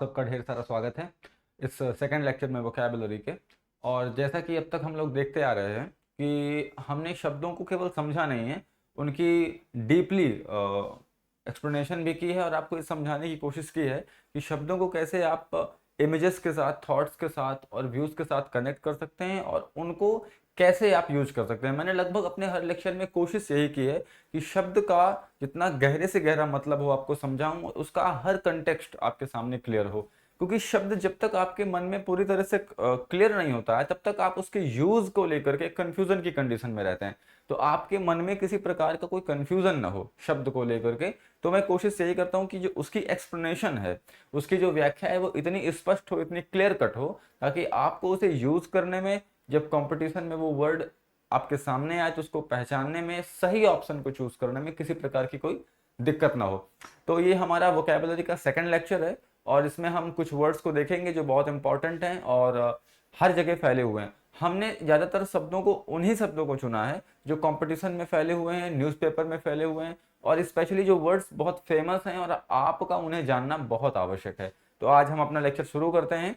सबका ढेर सारा स्वागत है इस सेकंड लेक्चर में वोकैबुलरी के। और जैसा कि अब तक हम लोग देखते आ रहे हैं कि हमने शब्दों को केवल समझा नहीं है, उनकी डीपली एक्सप्लेनेशन भी की है और आपको ये समझाने की कोशिश की है कि शब्दों को कैसे आप इमेजेस के साथ, थॉट्स के साथ और व्यूज़ के साथ कनेक्ट कर सकते हैं और उनको कैसे आप यूज कर सकते हैं। मैंने लगभग अपने हर लेक्चर में कोशिश यही की है कि शब्द का जितना गहरे से गहरा मतलब हो आपको समझाऊं, उसका हर कंटेक्स्ट आपके सामने क्लियर हो। क्योंकि शब्द जब तक आपके मन में पूरी तरह से क्लियर नहीं होता है, तब तक आप उसके यूज को लेकर के कंफ्यूजन की कंडीशन में रहते हैं। तो आपके मन में किसी प्रकार का कोई कंफ्यूजन ना हो शब्द को लेकर के, तो मैं कोशिश यही करता हूँ कि जो उसकी एक्सप्लेनेशन है, उसकी जो व्याख्या है, वो इतनी स्पष्ट हो, इतनी क्लियर कट हो, ताकि आपको उसे यूज करने में, जब कंपटीशन में वो वर्ड आपके सामने आए, तो उसको पहचानने में, सही ऑप्शन को चूज करने में किसी प्रकार की कोई दिक्कत ना हो। तो ये हमारा वोकैबुलरी का सेकंड लेक्चर है और इसमें हम कुछ वर्ड्स को देखेंगे जो बहुत इंपॉर्टेंट हैं और हर जगह फैले हुए हैं। हमने ज़्यादातर शब्दों को, उन्हीं शब्दों को चुना है जो कंपटीशन में फैले हुए हैं, न्यूज़पेपर में फैले हुए हैं और स्पेशली जो वर्ड्स बहुत फेमस हैं और आपका उन्हें जानना बहुत आवश्यक है। तो आज हम अपना लेक्चर शुरू करते हैं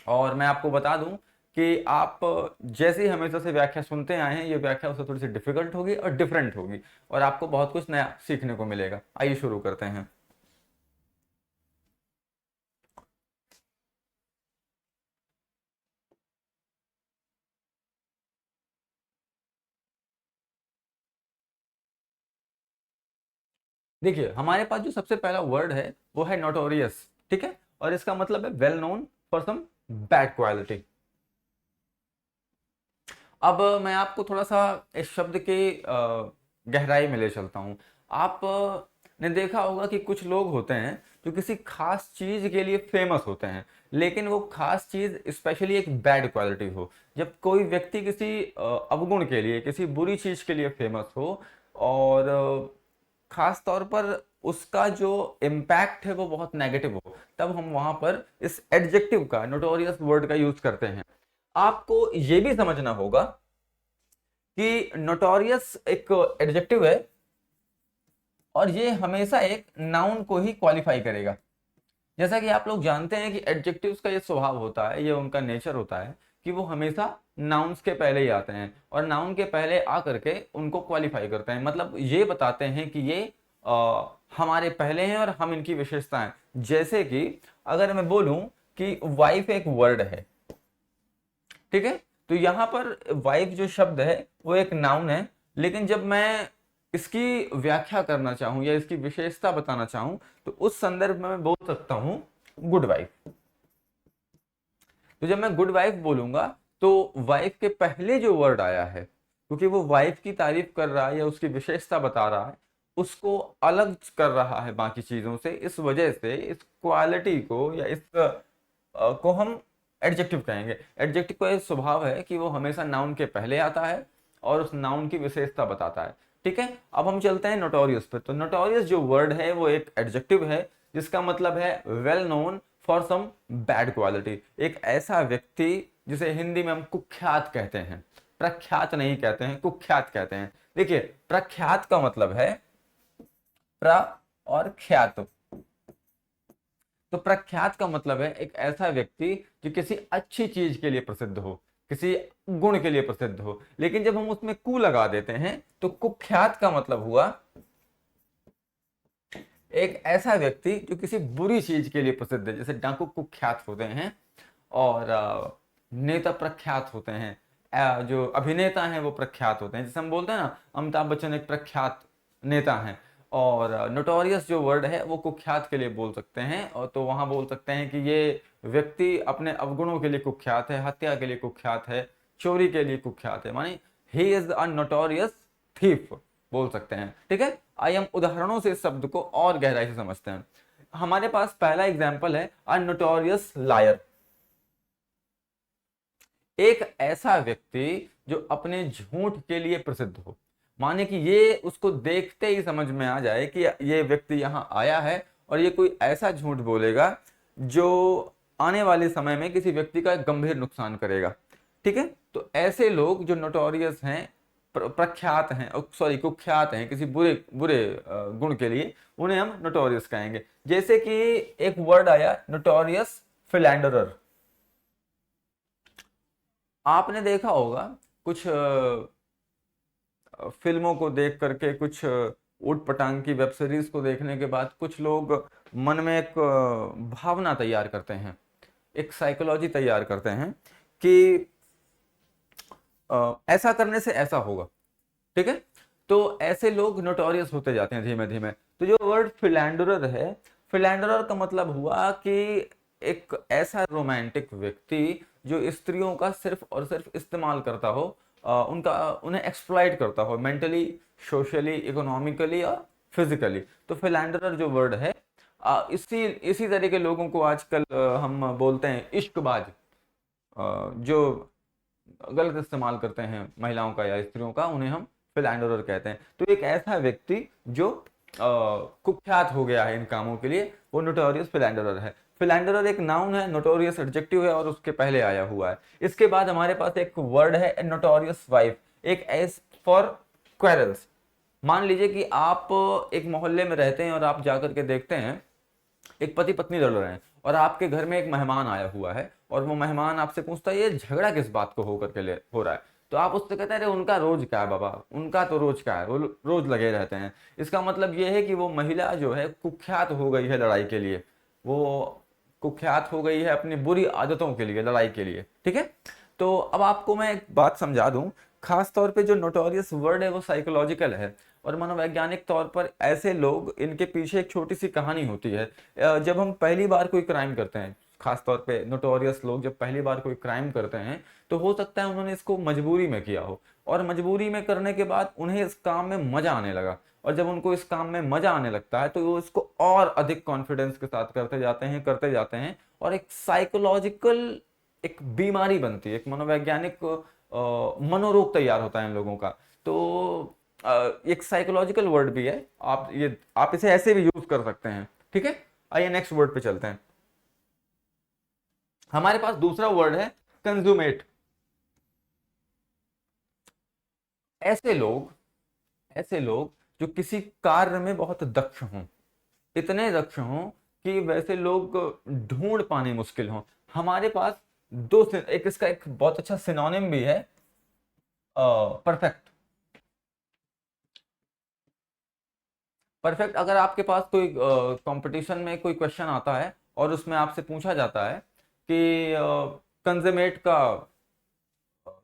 और मैं आपको बता दूं कि आप जैसे ही हमेशा से व्याख्या सुनते आए हैं, ये व्याख्या उससे थोड़ी सी डिफिकल्ट होगी और डिफरेंट होगी और आपको बहुत कुछ नया सीखने को मिलेगा। आइए शुरू करते हैं। देखिए, हमारे पास जो सबसे पहला वर्ड है वो है नोटोरियस। ठीक है, और इसका मतलब है well known for some bad quality. अब मैं आपको थोड़ा सा इस शब्द के गहराई में ले चलता हूँ। आप ने देखा होगा कि कुछ लोग होते हैं जो किसी खास चीज के लिए फेमस होते हैं, लेकिन वो खास चीज स्पेशली एक बैड क्वालिटी हो। जब कोई व्यक्ति किसी अवगुण के लिए, किसी बुरी चीज के लिए फेमस हो और खास तौर पर उसका जो इम्पैक्ट है वो बहुत नेगेटिव हो, तब हम वहां पर इस एडजेक्टिव का, नोटोरियस वर्ड का यूज करते हैं। आपको ये भी समझना होगा कि नोटोरियस एक एडजेक्टिव है और ये हमेशा एक नाउन को ही क्वालिफाई करेगा। जैसा कि आप लोग जानते हैं कि एडजेक्टिव्स का ये स्वभाव होता है, ये उनका नेचर होता है कि वो हमेशा नाउन्स के पहले ही आते हैं और नाउन के पहले आ करके उनको क्वालिफाई करते हैं, मतलब ये बताते हैं कि ये हमारे पहले हैं और हम इनकी विशेषताएं। जैसे कि अगर मैं बोलूं कि वाइफ एक वर्ड है, ठीक है, तो यहां पर वाइफ जो शब्द है वो एक नाउन है, लेकिन जब मैं इसकी व्याख्या करना चाहूं या इसकी विशेषता बताना चाहूं, तो उस संदर्भ में मैं बोल सकता हूं गुड वाइफ। तो जब मैं गुड वाइफ बोलूंगा तो वाइफ के पहले जो वर्ड आया है, क्योंकि वो वाइफ की तारीफ कर रहा है या उसकी विशेषता बता रहा है, उसको अलग कर रहा है बाकी चीजों से, इस वजह से इस क्वालिटी को या इस को हम एडजेक्टिव कहेंगे। एडजेक्टिव का एक स्वभाव है कि वो हमेशा नाउन के पहले आता है और उस नाउन की विशेषता बताता है। ठीक है, अब हम चलते हैं नोटोरियस पे। तो नोटोरियस जो वर्ड है वो एक एडजेक्टिव है जिसका मतलब है well known for some bad quality. एक ऐसा व्यक्ति जिसे हिंदी में हम कुख्यात कहते हैं, प्रख्यात नहीं कहते हैं, कुख्यात कहते हैं। देखिए, प्रख्यात का मतलब है प्र और ख्यात। तो प्रख्यात का मतलब है एक ऐसा व्यक्ति जो किसी अच्छी चीज के लिए प्रसिद्ध हो, किसी गुण के लिए प्रसिद्ध हो, लेकिन जब हम उसमें कु लगा देते हैं तो कुख्यात का मतलब हुआ एक ऐसा व्यक्ति जो किसी बुरी चीज के लिए प्रसिद्ध है। जैसे डाकू कुख्यात होते हैं और नेता प्रख्यात होते हैं, जो अभिनेता हैं वो प्रख्यात होते हैं। जैसे हम बोलते हैं ना, अमिताभ बच्चन एक प्रख्यात नेता हैं। और नोटोरियस जो वर्ड है वो कुख्यात के लिए बोल सकते हैं, और तो वहां बोल सकते हैं कि ये व्यक्ति अपने अवगुणों के लिए कुख्यात है, हत्या के लिए कुख्यात है, चोरी के लिए कुख्यात है, मानी he is a notorious thief बोल सकते हैं। ठीक है, आइए हम उदाहरणों से इस शब्द को और गहराई से समझते हैं। हमारे पास पहला एग्जाम्पल है अ नोटोरियस लायर। एक ऐसा व्यक्ति जो अपने झूठ के लिए प्रसिद्ध हो, माने कि ये उसको देखते ही समझ में आ जाए कि ये व्यक्ति यहां आया है और ये कोई ऐसा झूठ बोलेगा जो आने वाले समय में किसी व्यक्ति का गंभीर नुकसान करेगा। ठीक है, तो ऐसे लोग जो नोटोरियस हैं प्रख्यात हैं, सॉरी कुख्यात हैं किसी बुरे बुरे गुण के लिए, उन्हें हम नोटोरियस कहेंगे। जैसे कि एक वर्ड आया नोटोरियस फिलैंडरर। आपने देखा होगा कुछ फिल्मों को देख करके, कुछ ऊट पटांग की वेब सीरीज को देखने के बाद कुछ लोग मन में एक भावना तैयार करते हैं, एक साइकोलॉजी तैयार करते हैं कि ऐसा करने से ऐसा होगा। ठीक है, तो ऐसे लोग नोटोरियस होते जाते हैं धीमे धीमे। तो जो वर्ड फिलैंडरर है, फिलैंडरर का मतलब हुआ कि एक ऐसा रोमांटिक व्यक्ति जो स्त्रियों का सिर्फ और सिर्फ इस्तेमाल करता हो, उन्हें एक्सप्लॉइट करता हो मेंटली, सोशली, इकोनॉमिकली और फिजिकली। तो फिलैंडरर जो वर्ड है, इसी इसी तरह के लोगों को आजकल हम बोलते हैं इश्कबाज, जो गलत इस्तेमाल करते हैं महिलाओं का या स्त्रियों का, उन्हें हम फिलैंडरर कहते हैं। तो एक ऐसा व्यक्ति जो कुख्यात हो गया है इन कामों के लिए, वो नोटोरियस फिलैंडरर है। फिलैंडरर एक नाउन है, नोटोरियस एडजेक्टिव है और उसके पहले आया हुआ है। इसके बाद हमारे पास एक वर्ड है नोटोरियस वाइफ, एक एस फॉर क्वेरल्स। मान लीजिए कि आप एक मोहल्ले में रहते हैं और आप जाकर के देखते हैं एक पति पत्नी लड़ रहे हैं और आपके घर में एक मेहमान आया हुआ है और वो मेहमान आपसे पूछता है ये झगड़ा किस बात को होकर के हो रहा है। तो आप उससे कहते हैं अरे उनका रोज क्या है बाबा, उनका तो रोज क्या है, वो रोज लगे रहते हैं। इसका मतलब ये है कि वो महिला जो है कुख्यात हो गई है लड़ाई के लिए, वो कुख्यात हो गई है अपनी बुरी आदतों के लिए, लड़ाई के लिए। ठीक है, तो अब आपको मैं एक बात समझा दूं, खास तौर पे जो नोटोरियस वर्ड है वो साइकोलॉजिकल है और मनोवैज्ञानिक तौर पर ऐसे लोग, इनके पीछे एक छोटी सी कहानी होती है। जब हम पहली बार कोई क्राइम करते हैं, खास तौर पे नोटोरियस लोग जब पहली बार कोई क्राइम करते हैं, तो हो सकता है उन्होंने इसको मजबूरी में किया हो और मजबूरी में करने के बाद उन्हें इस काम में मजा आने लगा, और जब उनको इस काम में मजा आने लगता है तो वो इसको और अधिक कॉन्फिडेंस के साथ करते जाते हैं और एक साइकोलॉजिकल एक बीमारी बनती है, एक मनोवैज्ञानिक मनोरोग तैयार होता है इन लोगों का। तो एक साइकोलॉजिकल वर्ड भी है, आप इसे ऐसे भी यूज कर सकते हैं। ठीक है, आइए नेक्स्ट वर्ड पे चलते हैं। हमारे पास दूसरा वर्ड है कंज्यूमेट। ऐसे लोग ऐसे लोग जो किसी कार्य में बहुत दक्ष हों, इतने दक्ष हों कि वैसे लोग ढूंढ पाने मुश्किल हों। हमारे पास एक इसका एक बहुत अच्छा सिनोनिम भी है, परफेक्ट। परफेक्ट, अगर आपके पास कोई कंपटीशन में कोई क्वेश्चन आता है और उसमें आपसे पूछा जाता है कि कंजमेट का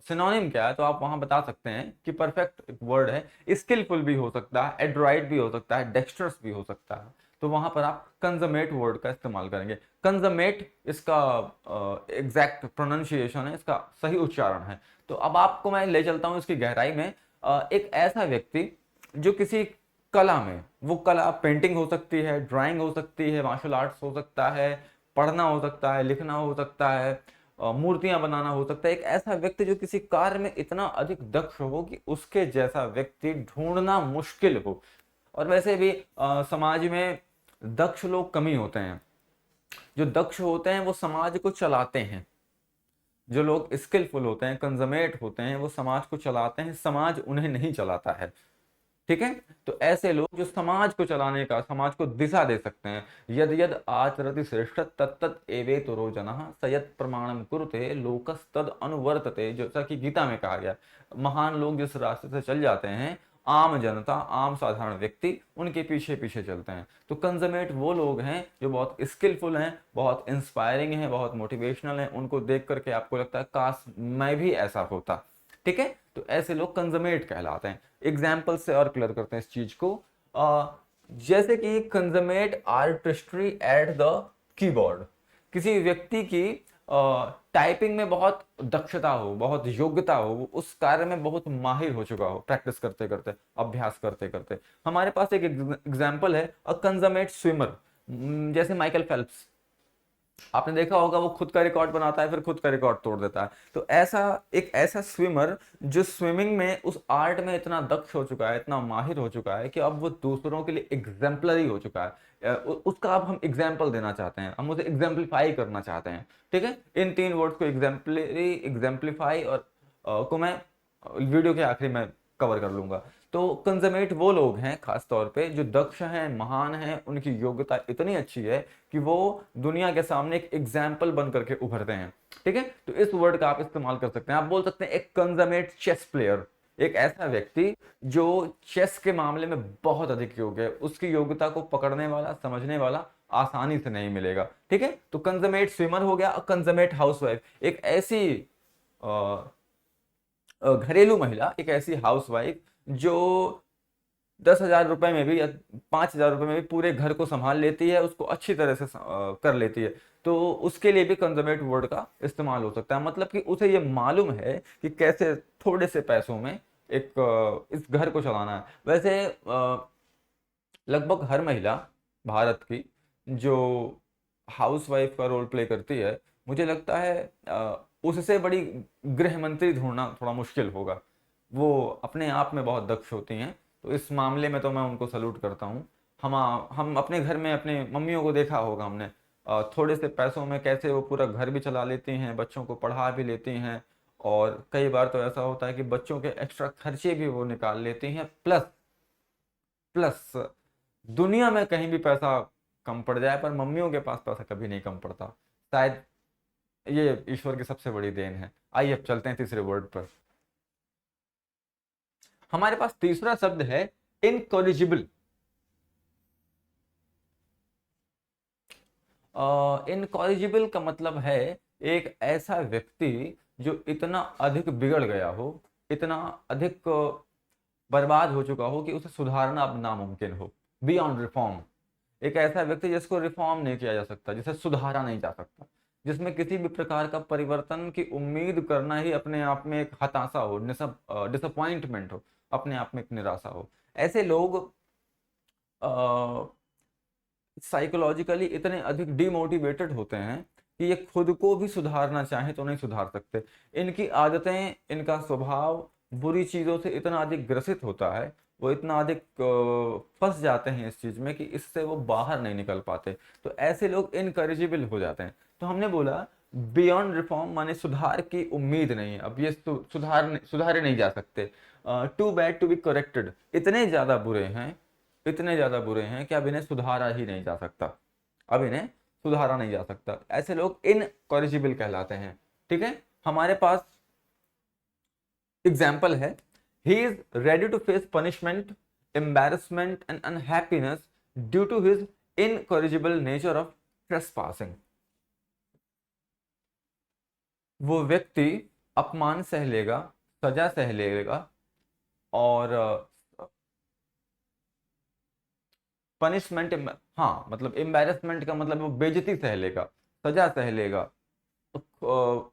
सिनोनिम क्या है, तो आप वहां बता सकते हैं कि परफेक्ट एक वर्ड है, स्किलफुल भी हो सकता है, एड्राइट भी हो सकता है, डेक्स्ट्रस भी हो सकता है। तो वहां पर आप कंजमेट वर्ड का इस्तेमाल करेंगे। कंजमेट इसका एग्जैक्ट प्रोनाउंसिएशन है, इसका सही उच्चारण है। तो अब आपको मैं ले चलता हूं इसकी गहराई में। एक ऐसा व्यक्ति जो किसी कला में, वो कला पेंटिंग हो सकती है, ड्राइंग हो सकती है, मार्शल आर्ट्स हो सकता है, पढ़ना हो सकता है, लिखना हो सकता है, मूर्तियां बनाना हो सकता है। एक ऐसा व्यक्ति जो किसी कार्य में इतना अधिक दक्ष हो कि उसके जैसा व्यक्ति ढूंढना मुश्किल हो। और वैसे भी समाज में दक्ष लोग कम ही होते हैं। जो दक्ष होते हैं वो समाज को चलाते हैं, जो लोग स्किलफुल होते हैं, कंजमेट होते हैं, वो समाज को चलाते हैं, समाज उन्हें नहीं चलाता है। ठीक है, तो ऐसे लोग जो समाज को चलाने का, समाज को दिशा दे सकते हैं। यद यद आचरति श्रेष्ठ तत्तत एवेतरो जनः सयत् प्रमाणम कुरुते लोकस्तद अनुवर्तते, जैसा कि गीता में कहा गया। महान लोग जिस रास्ते से चल जाते हैं, आम जनता, आम साधारण व्यक्ति उनके पीछे पीछे चलते हैं। तो कंजमेट वो लोग हैं जो बहुत स्किलफुल हैं, बहुत इंस्पायरिंग हैं, बहुत मोटिवेशनल हैं। उनको देख करके आपको लगता है काश मैं भी ऐसा होता। ठीक है, तो ऐसे लोग कंजमेट कहलाते हैं। एग्जाम्पल से और क्लियर करते हैं इस चीज को। जैसे कि कंजमेट आर्टिस्ट्री एट द कीबोर्ड, किसी व्यक्ति की टाइपिंग में बहुत दक्षता हो, बहुत योग्यता हो, वो उस कार्य में बहुत माहिर हो चुका हो, प्रैक्टिस करते करते, अभ्यास करते करते। हमारे पास एक एग्जाम्पल है अ कंजमेट स्विमर, जैसे माइकल फेल्प्स। आपने देखा होगा वो खुद का रिकॉर्ड बनाता है फिर खुद का रिकॉर्ड तोड़ देता है। तो ऐसा स्विमर जो स्विमिंग में, उस आर्ट में इतना दक्ष हो चुका है, इतना माहिर हो चुका है कि अब वो दूसरों के लिए एग्जाम्पलरी हो चुका है। उसका अब हम एग्जाम्पल देना चाहते हैं, हम उसे एग्जाम्पलीफाई करना चाहते हैं। ठीक है, इन तीन वर्ड्स को, एग्जाम्पलरी, एग्जाम्पलीफाई और को मैं वीडियो के आखिरी में कवर कर लूंगा। तो कंजमेट वो लोग हैं खास तौर पे जो दक्ष हैं, महान हैं, उनकी योग्यता इतनी अच्छी है कि वो दुनिया के सामने एक एग्जाम्पल बन करके उभरते हैं। ठीक है, तो इस वर्ड का आप इस्तेमाल कर सकते हैं। आप बोल सकते हैं एक कंजमेट चेस प्लेयर, एक ऐसा व्यक्ति जो चेस के मामले में बहुत अधिक योग्य है। उसकी योग्यता को पकड़ने वाला, समझने वाला आसानी से नहीं मिलेगा। ठीक है, तो कंजमेट स्विमर हो गया। कंजमेट हाउसवाइफ, एक ऐसी घरेलू महिला, एक ऐसी हाउसवाइफ जो 10,000 रुपए में भी या 5,000 रुपए में भी पूरे घर को संभाल लेती है, उसको अच्छी तरह से कर लेती है। तो उसके लिए भी कंजर्वेट वर्ड का इस्तेमाल हो सकता है। मतलब कि उसे ये मालूम है कि कैसे थोड़े से पैसों में एक इस घर को चलाना है। वैसे लगभग हर महिला भारत की जो हाउसवाइफ का रोल प्ले करती है, मुझे लगता है उससे बड़ी गृह मंत्री ढूंढना थोड़ा मुश्किल होगा। वो अपने आप में बहुत दक्ष होती हैं, तो इस मामले में तो मैं उनको सल्यूट करता हूँ। हम अपने घर में अपने मम्मियों को देखा होगा हमने, थोड़े से पैसों में कैसे वो पूरा घर भी चला लेती हैं, बच्चों को पढ़ा भी लेती हैं, और कई बार तो ऐसा होता है कि बच्चों के एक्स्ट्रा खर्चे भी वो निकाल लेती हैं। प्लस प्लस दुनिया में कहीं भी पैसा कम पड़ जाए पर मम्मियों के पास पैसा कभी नहीं कम पड़ता। शायद ये ईश्वर की सबसे बड़ी देन है। आइए अब चलते हैं तीसरे वर्ड पर। हमारे पास तीसरा शब्द है इनकॉरिजिबल। इनकॉरिजिबल का मतलब है एक ऐसा व्यक्ति जो इतना अधिक बिगड़ गया हो, इतना अधिक बर्बाद हो चुका हो कि उसे सुधारना अब नामुमकिन हो, बियॉन्ड रिफॉर्म। एक ऐसा व्यक्ति जिसको रिफॉर्म नहीं किया जा सकता, जिसे सुधारा नहीं जा सकता, जिसमें किसी भी प्रकार का परिवर्तन की उम्मीद करना ही अपने आप में एक हताशा हो, डिसअपॉइंटमेंट हो, अपने आप में एक निराशा हो। ऐसे लोग साइकोलॉजिकली इतने अधिक डिमोटिवेटेड होते हैं कि ये खुद को भी सुधारना चाहें तो नहीं सुधार सकते। इनकी आदतें, इनका स्वभाव बुरी चीज़ों से इतना अधिक ग्रसित होता है, वो इतना अधिक फंस जाते हैं इस चीज़ में कि इससे वो बाहर नहीं निकल पाते। तो ऐसे लोग इनकरेजिबल हो जाते हैं। तो हमने बोला बियॉन्ड रिफॉर्म माने सुधार की उम्मीद नहीं है, अब ये सुधारे नहीं जा सकते। Too bad to be corrected, इतने ज़्यादा बुरे हैं, इतने ज्यादा बुरे हैं कि अब इन्हें सुधारा ही नहीं जा सकता, अब इन्हें सुधारा नहीं जा सकता। ऐसे लोग इनकॉरिजिबल कहलाते हैं। ठीक है, हमारे पास एग्जाम्पल है, he is ready to face punishment, embarrassment and unhappiness due to his incorrigible nature of trespassing. वो व्यक्ति अपमान सह लेगा, सजा सह लेगा, और पनिशमेंट, हाँ मतलब एम्बेरसमेंट का मतलब वो बेइज्जती सह लेगा, सजा सह लेगा,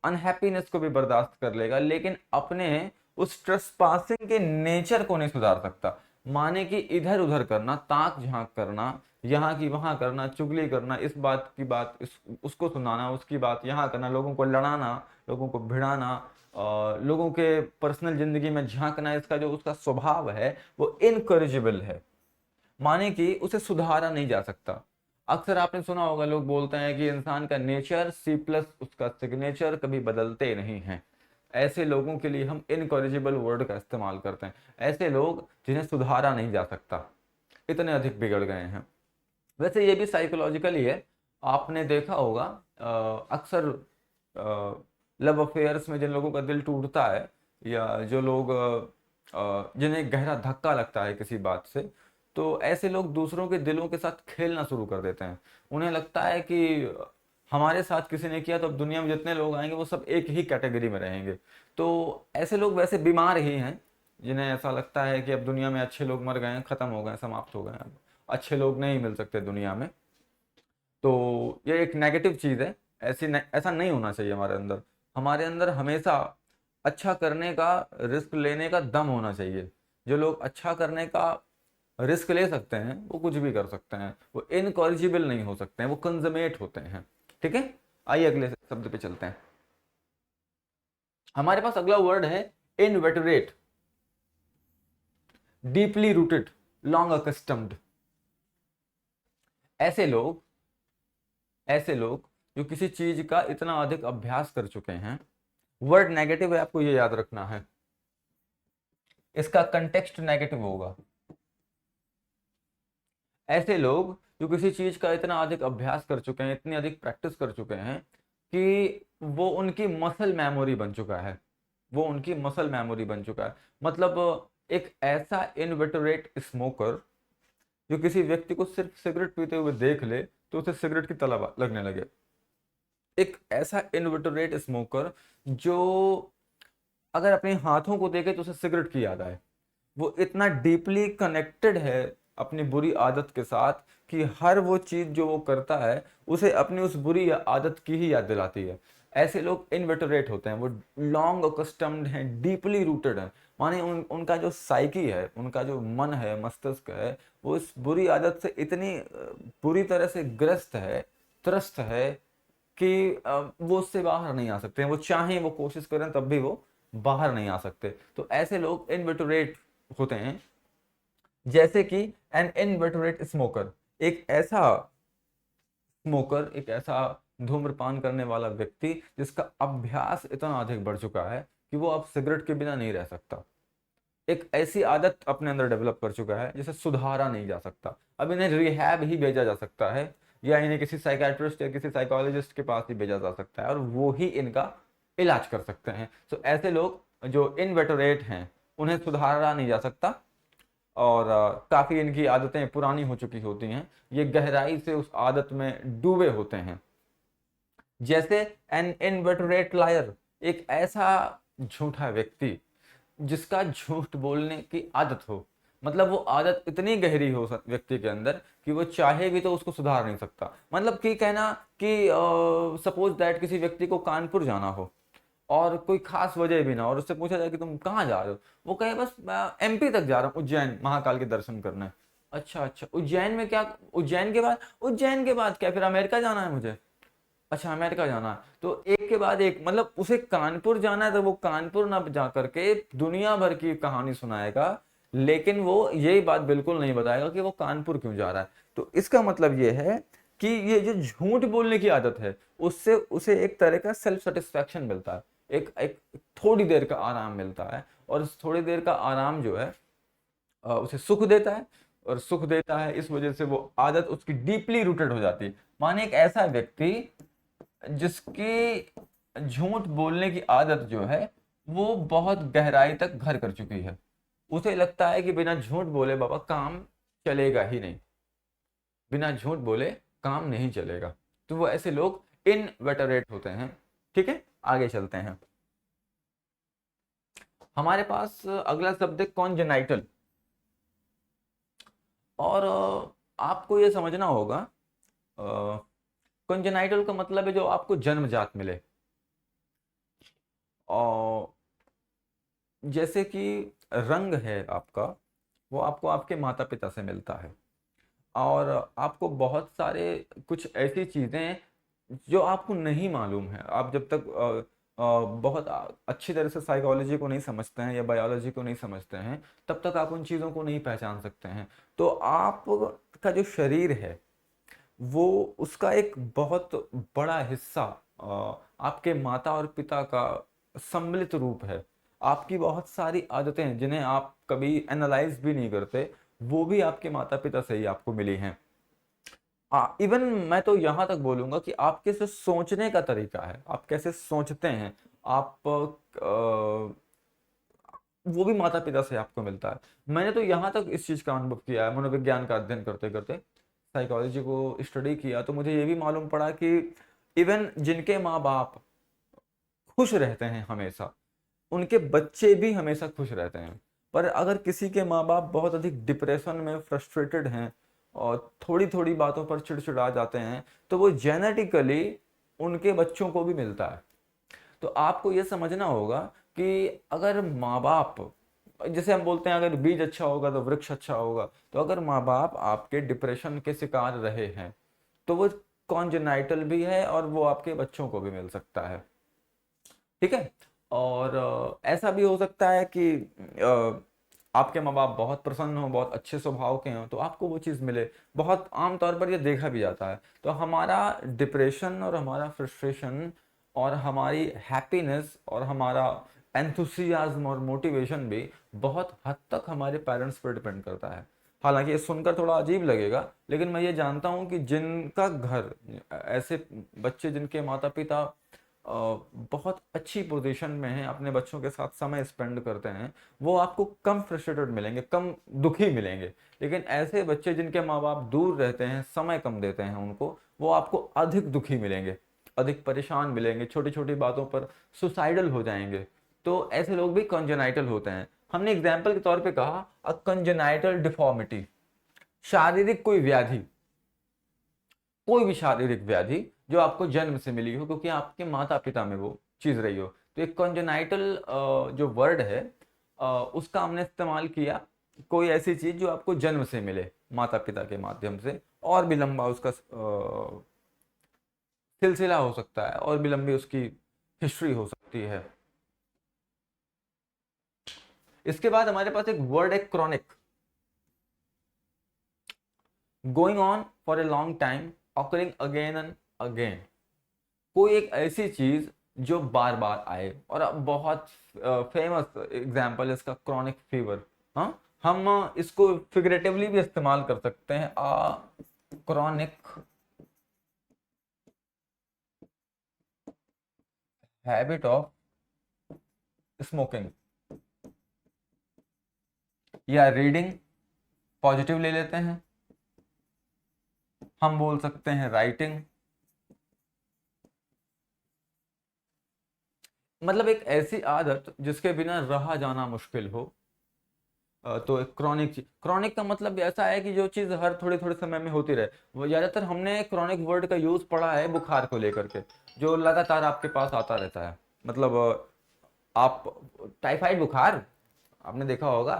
अनहैप्पीनेस को भी बर्दाश्त कर लेगा, लेकिन अपने उस ट्रेसपासिंग के नेचर को नहीं सुधार सकता। माने कि इधर उधर करना, ताक झांक करना, यहाँ की वहां करना, चुगली करना, इस बात की बात उसको सुनाना, उसकी बात यहाँ करना, लोगों को लड़ाना, लोगों को भिड़ाना, लोगों के पर्सनल जिंदगी में झांकना, इसका जो उसका स्वभाव है वो इनकरेजिबल है। माने कि उसे सुधारा नहीं जा सकता। अक्सर आपने सुना होगा, लोग बोलते हैं कि इंसान का नेचर सी प्लस उसका सिग्नेचर कभी बदलते नहीं हैं। ऐसे लोगों के लिए हम इनकॉरिजिबल वर्ड का इस्तेमाल करते हैं। ऐसे लोग जिन्हें सुधारा नहीं जा सकता, इतने अधिक बिगड़ गए हैं। वैसे ये भी साइकोलॉजिकली है। आपने देखा होगा अक्सर लव अफेयर्स में जिन लोगों का दिल टूटता है, या जो लोग जिन्हें गहरा धक्का लगता है किसी बात से, तो ऐसे लोग दूसरों के दिलों के साथ खेलना शुरू कर देते हैं। उन्हें लगता है कि हमारे साथ किसी ने किया तो अब दुनिया में जितने लोग आएंगे वो सब एक ही कैटेगरी में रहेंगे। तो ऐसे लोग वैसे बीमार ही हैं, जिन्हें ऐसा लगता है कि अब दुनिया में अच्छे लोग मर गए हैं, ख़त्म हो गए, समाप्त हो गए हैं, अब अच्छे लोग नहीं मिल सकते दुनिया में। तो ये एक नेगेटिव चीज़ है। ऐसा नहीं होना चाहिए हमारे अंदर। हमारे अंदर हमेशा अच्छा करने का, रिस्क लेने का दम होना चाहिए। जो लोग अच्छा करने का रिस्क ले सकते हैं वो कुछ भी कर सकते हैं, वो इनकॉरिजिबल नहीं हो सकते हैं, वो कंजमेट होते हैं। ठीक है, आइए अगले शब्द पे चलते हैं। हमारे पास अगला वर्ड है inveterate, deeply rooted, long accustomed. ऐसे लोग ऐसे लोग जो किसी चीज का इतना अधिक अभ्यास कर चुके हैं, वर्ड नेगेटिव है, आपको ये याद रखना है। इसका कंटेक्स्ट नेगेटिव होगा। ऐसे लोग जो किसी चीज का इतना अधिक अभ्यास कर चुके हैं, इतनी अधिक प्रैक्टिस कर चुके हैं कि वो उनकी मसल मेमोरी बन चुका है, वो उनकी मसल मेमोरी बन चुका है। मतलब एक ऐसा इनवेटरेट स्मोकर जो किसी व्यक्ति को सिर्फ सिगरेट पीते हुए देख ले तो उसे सिगरेट की तलब लगने लगे। एक ऐसा इनवेटरेट स्मोकर जो अगर अपने हाथों को देखे तो उसे सिगरेट की याद आए। वो इतना डीपली कनेक्टेड है अपनी बुरी आदत के साथ कि हर वो चीज जो वो करता है उसे अपनी उस बुरी आदत की ही याद दिलाती है। ऐसे लोग इनवेटरेट होते हैं, वो लॉन्ग अकस्टम्ड हैं, डीपली रूटेड हैं। माने उनका जो साइकी है, उनका जो मन है, मस्तिष्क है, वो इस बुरी आदत से इतनी बुरी तरह से ग्रस्त है, त्रस्त है कि वो उससे बाहर नहीं आ सकते हैं। वो चाहें, वो कोशिश करें, तब भी वो बाहर नहीं आ सकते। तो ऐसे लोग इनवेटरेट होते हैं। जैसे कि एन इनवेटरेट स्मोकर, एक ऐसा स्मोकर, एक ऐसा धूम्रपान करने वाला व्यक्ति जिसका अभ्यास इतना अधिक बढ़ चुका है कि वो अब सिगरेट के बिना नहीं रह सकता। एक ऐसी आदत अपने अंदर डेवलप कर चुका है जिसे सुधारा नहीं जा सकता। अब इन्हें रिहैब ही भेजा जा सकता है, या इन्हें किसी साइकेट्रिस्ट या किसी साइकोलॉजिस्ट के पास ही भेजा जा सकता है और वो ही इनका इलाज कर सकते हैं। तो ऐसे लोग जो इनवेटरेट हैं उन्हें सुधारा नहीं जा सकता, और काफ़ी इनकी आदतें पुरानी हो चुकी होती हैं। ये गहराई से उस आदत में डूबे होते हैं। जैसे एन इनवेटरेट लायर, एक ऐसा झूठा व्यक्ति जिसका झूठ बोलने की आदत हो। मतलब वो आदत इतनी गहरी हो व्यक्ति के अंदर कि वो चाहे भी तो उसको सुधार नहीं सकता। मतलब कि कहना कि सपोज दैट किसी व्यक्ति को कानपुर जाना हो और कोई खास वजह भी ना हो, और उससे पूछा जाए कि तुम कहाँ जा रहे हो, वो कहे बस एमपी तक जा रहा हूँ, उज्जैन महाकाल के दर्शन करने। अच्छा अच्छा, उज्जैन में क्या? उज्जैन के बाद क्या फिर अमेरिका जाना है मुझे? अच्छा, अमेरिका जाना है। तो एक के बाद एक, मतलब उसे कानपुर जाना है तो वो कानपुर ना जा करके दुनिया भर की कहानी सुनाएगा, लेकिन वो यही बात बिल्कुल नहीं बताएगा कि वो कानपुर क्यों जा रहा है। तो इसका मतलब ये है कि ये जो झूठ बोलने की आदत है उससे उसे एक तरह का सेल्फ सेटिस्फैक्शन मिलता है, एक एक थोड़ी देर का आराम मिलता है। और इस थोड़ी देर का आराम जो है उसे सुख देता है, और सुख देता है इस वजह से वो आदत उसकी डीपली रूटेड हो जाती है। माने एक ऐसा व्यक्ति जिसकी झूठ बोलने की आदत जो है वो बहुत गहराई तक घर कर चुकी है। उसे लगता है कि बिना झूठ बोले बाबा काम चलेगा ही नहीं, बिना झूठ बोले काम नहीं चलेगा। तो वो ऐसे लोग इनवेटरेट होते हैं। ठीक है, आगे चलते हैं। हमारे पास अगला शब्द है कॉन्जेनाइटल। और आपको ये समझना होगा, कॉन्जेनाइटल का मतलब है जो आपको जन्मजात मिले। और जैसे कि रंग है आपका, वो आपको आपके माता पिता से मिलता है। और आपको बहुत सारे कुछ ऐसी चीज़ें जो आपको नहीं मालूम है, आप जब तक बहुत अच्छी तरह से साइकोलॉजी को नहीं समझते हैं या बायोलॉजी को नहीं समझते हैं, तब तक आप उन चीज़ों को नहीं पहचान सकते हैं। तो आपका जो शरीर है वो, उसका एक बहुत बड़ा हिस्सा आपके माता और पिता का सम्मिलित रूप है। आपकी बहुत सारी आदतें जिन्हें आप कभी एनालाइज भी नहीं करते, वो भी आपके माता पिता से ही आपको मिली हैं। इवन मैं तो यहाँ तक बोलूंगा कि आपके जो सोचने का तरीका है, आप कैसे सोचते हैं, आप वो भी माता पिता से आपको मिलता है। मैंने तो यहाँ तक इस चीज़ का अनुभव किया है, मनोविज्ञान का अध्ययन करते करते, साइकोलॉजी को स्टडी किया, तो मुझे ये भी मालूम पड़ा कि इवन जिनके माँ बाप खुश रहते हैं हमेशा, उनके बच्चे भी हमेशा खुश रहते हैं। पर अगर किसी के माँ बाप बहुत अधिक डिप्रेशन में फ्रस्ट्रेटेड हैं और थोड़ी थोड़ी बातों पर चिड़चिड़ा जाते हैं, तो वो जेनेटिकली उनके बच्चों को भी मिलता है। तो आपको ये समझना होगा कि अगर माँ बाप, जैसे हम बोलते हैं अगर बीज अच्छा होगा तो वृक्ष अच्छा होगा, तो अगर माँ बाप आपके डिप्रेशन के शिकार रहे हैं तो वो कॉन्जेनाइटल भी है और वो आपके बच्चों को भी मिल सकता है। ठीक है। और ऐसा भी हो सकता है कि आपके माँ बाप बहुत प्रसन्न हो, बहुत अच्छे स्वभाव के हों, तो आपको वो चीज़ मिले। बहुत आमतौर पर ये देखा भी जाता है। तो हमारा डिप्रेशन और हमारा फ्रस्ट्रेशन और हमारी हैप्पीनेस और हमारा एंथुसियाज्म और मोटिवेशन भी बहुत हद तक हमारे पेरेंट्स पर डिपेंड करता है। हालांकि ये सुनकर थोड़ा अजीब लगेगा, लेकिन मैं ये जानता हूँ कि जिनका घर, ऐसे बच्चे जिनके माता पिता बहुत अच्छी पोजीशन में हैं, अपने बच्चों के साथ समय स्पेंड करते हैं, वो आपको कम फ्रस्ट्रेटेड मिलेंगे, कम दुखी मिलेंगे। लेकिन ऐसे बच्चे जिनके माँ बाप दूर रहते हैं, समय कम देते हैं उनको, वो आपको अधिक दुखी मिलेंगे, अधिक परेशान मिलेंगे, छोटी छोटी बातों पर सुसाइडल हो जाएंगे। तो ऐसे लोग भी कंजेनाइटल होते हैं। हमने एग्जाम्पल के तौर पे कहा अ कंजेनाइटल डिफॉर्मिटी, शारीरिक कोई व्याधि, कोई भी शारीरिक व्याधि जो आपको जन्म से मिली हो, क्योंकि आपके माता पिता में वो चीज रही हो। तो एक कंजेनाइटल जो वर्ड है उसका हमने इस्तेमाल किया कोई ऐसी चीज जो आपको जन्म से मिले माता पिता के माध्यम से, और भी लंबा उसका सिलसिला हो सकता है, और भी लंबी उसकी हिस्ट्री हो सकती है। इसके बाद हमारे पास एक वर्ड है chronic, going on for a long time, occurring again and again. कोई एक ऐसी चीज जो बार बार आए, और अब बहुत फेमस एग्जांपल है इसका क्रॉनिक फीवर। हाँ, हम इसको फिगरेटिवली भी इस्तेमाल कर सकते हैं, क्रॉनिक हैबिट ऑफ स्मोकिंग, या रीडिंग पॉजिटिव ले लेते हैं, हम बोल सकते हैं राइटिंग, मतलब एक ऐसी आदत जिसके बिना रहा जाना मुश्किल हो। तो एक क्रॉनिक का मतलब ऐसा है कि जो चीज हर थोड़े थोड़े समय में होती रहे। वो ज्यादातर हमने क्रॉनिक वर्ड का यूज पढ़ा है बुखार को लेकर के, जो लगातार आपके पास आता रहता है। मतलब आप टाइफाइड बुखार आपने देखा होगा,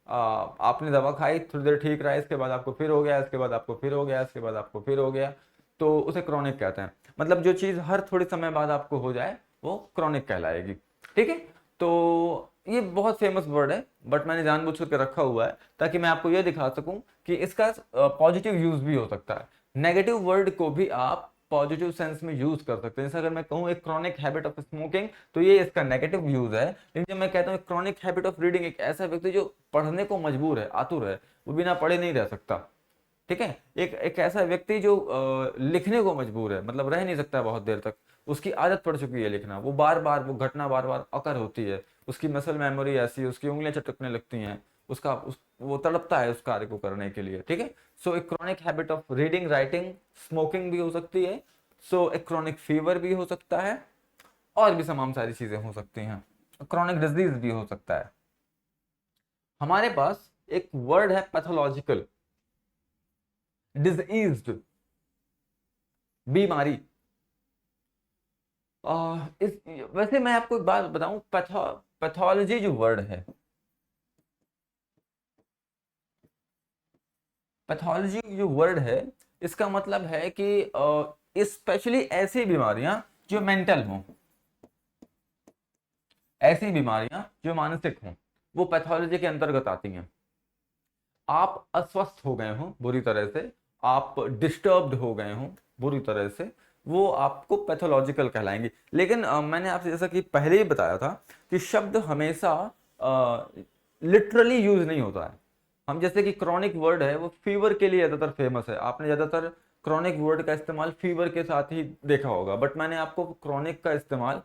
आपने दवा खाई, थोड़ी देर ठीक रहा, इसके बाद आपको फिर हो गया, इसके बाद आपको फिर हो गया, इसके बाद आपको फिर हो गया, तो उसे क्रॉनिक कहते हैं। मतलब जो चीज हर थोड़े समय बाद आपको हो जाए वो क्रॉनिक कहलाएगी। ठीक है, तो ये बहुत फेमस वर्ड है, बट मैंने जानबूझ करके रखा हुआ है ताकि मैं आपको ये दिखा सकूं कि इसका पॉजिटिव यूज भी हो सकता है। नेगेटिव वर्ड को भी आप पॉजिटिव सेंस में यूज कर सकते हैं। जैसे अगर मैं कहूँ एक क्रॉनिक हैबिट ऑफ स्मोकिंग, तो ये इसका नेगेटिव यूज है। लेकिन जब मैं कहता हूँ क्रॉनिक हैबिट ऑफ रीडिंग, एक ऐसा व्यक्ति जो पढ़ने को मजबूर है, आतुर है, वो बिना पढ़े नहीं रह सकता। ठीक है, एक एक ऐसा व्यक्ति जो लिखने को मजबूर है, मतलब रह नहीं सकता बहुत देर तक, उसकी आदत पड़ चुकी है लिखना, वो बार बार वो घटना बार बार अकर होती है, उसकी मसल मेमोरी ऐसी है, उसकी उंगलियां चटकने लगती हैं, वो तड़पता है उस कार्य को करने के लिए। ठीक है, सो एक chronic habit of reading, writing, smoking भी हो सकती है। सो एक क्रॉनिक फीवर भी हो सकता है, और भी तमाम सारी चीजें हो सकती हैं। क्रॉनिक डिजीज भी हो सकता है। हमारे पास एक वर्ड है पैथोलॉजिकल, डिजीज्ड, बीमारी। इस वैसे मैं आपको एक बात बताऊं, पैथोलॉजी जो वर्ड है, पैथोलॉजी जो वर्ड है, इसका मतलब है कि स्पेशली ऐसी बीमारियां जो मेंटल हों, ऐसी बीमारियां जो मानसिक हों, वो पैथोलॉजी के अंतर्गत आती हैं। आप अस्वस्थ हो गए हों बुरी तरह से, आप डिस्टर्ब्ड हो गए हों बुरी तरह से, वो आपको पैथोलॉजिकल कहलाएंगे। लेकिन मैंने आपसे जैसा कि पहले ही बताया था कि शब्द हमेशा लिटरली यूज नहीं होता है। हम जैसे कि क्रॉनिक वर्ड है वो फीवर के लिए ज़्यादातर फेमस है, आपने ज़्यादातर क्रॉनिक वर्ड का इस्तेमाल फीवर के साथ ही देखा होगा, बट मैंने आपको क्रॉनिक का इस्तेमाल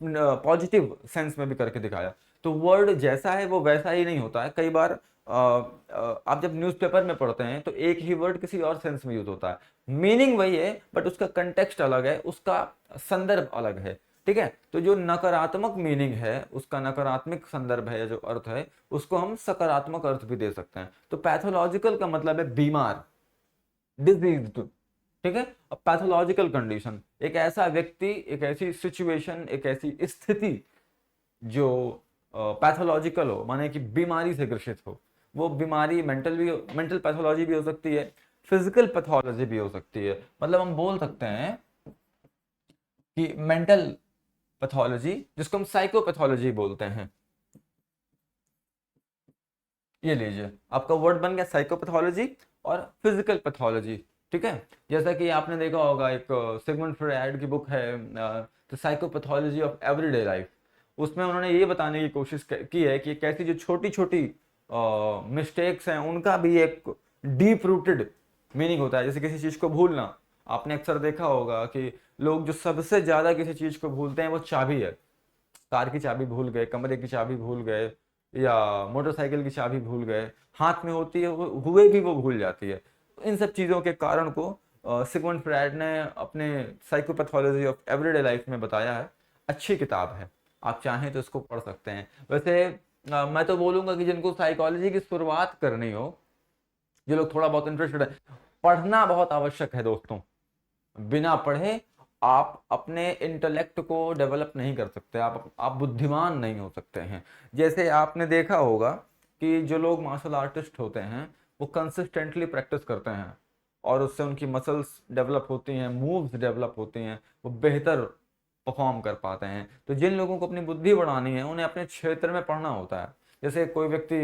पॉजिटिव सेंस में भी करके दिखाया। तो वर्ड जैसा है वो वैसा ही नहीं होता है। कई बार आप जब न्यूज़पेपर में पढ़ते हैं तो एक ही वर्ड किसी और सेंस में यूज होता है, मीनिंग वही है बट उसका कंटेक्स्ट अलग है, उसका संदर्भ अलग है। ठीक है, तो जो नकारात्मक मीनिंग है, उसका नकारात्मक संदर्भ है या जो अर्थ है, उसको हम सकारात्मक अर्थ भी दे सकते हैं। तो पैथोलॉजिकल का मतलब है बीमार, डिजीज्ड। ठीक है, अब पैथोलॉजिकल कंडीशन एक ऐसा व्यक्ति, एक ऐसी सिचुएशन, एक ऐसी स्थिति जो पैथोलॉजिकल हो, माने कि बीमारी से ग्रसित हो। वो बीमारी मेंटल पैथोलॉजी भी हो सकती है, फिजिकल पैथोलॉजी भी हो सकती है। मतलब हम बोल सकते हैं कि मेंटल पैथोलॉजी, जिसको हम साइकोपैथोलॉजी बोलते हैं, ये लीजिए आपका वर्ड बन गया साइकोपैथोलॉजी और फिजिकल पैथोलॉजी। ठीक है, जैसा कि आपने देखा होगा एक सिगमंड फ्रॉयड की बुक है the psychopathology of everyday life. उसमें उन्होंने ये बताने की कोशिश की है कि कैसी जो छोटी छोटी मिस्टेक्स हैं उनका भी एक डीप रूटेड मीनिंग होता है। जैसे किसी चीज़ को भूलना, आपने अक्सर देखा होगा कि लोग जो सबसे ज़्यादा किसी चीज़ को भूलते हैं वो चाबी है। कार की चाबी भूल गए, कमरे की चाबी भूल गए, या मोटरसाइकिल की चाबी भूल गए, हाथ में होती है हुए भी वो भूल जाती है। इन सब चीज़ों के कारण को सिगमंड फ्रायड ने अपने साइकोपैथोलॉजी ऑफ एवरीडे लाइफ में बताया है। अच्छी किताब है, आप चाहें तो इसको पढ़ सकते हैं। वैसे मैं तो बोलूँगा कि जिनको साइकोलॉजी की शुरुआत करनी हो, जो लोग थोड़ा बहुत इंटरेस्टेड है, पढ़ना बहुत आवश्यक है दोस्तों। बिना पढ़े आप अपने इंटेलेक्ट को डेवलप नहीं कर सकते, आप बुद्धिमान नहीं हो सकते हैं। जैसे आपने देखा होगा कि जो लोग मार्शल आर्टिस्ट होते हैं वो कंसिस्टेंटली प्रैक्टिस करते हैं और उससे उनकी मसल्स डेवलप होती हैं, मूव्स डेवलप होती हैं, वो बेहतर परफॉर्म कर पाते हैं। तो जिन लोगों को अपनी बुद्धि बढ़ानी है उन्हें अपने क्षेत्र में पढ़ना होता है। जैसे कोई व्यक्ति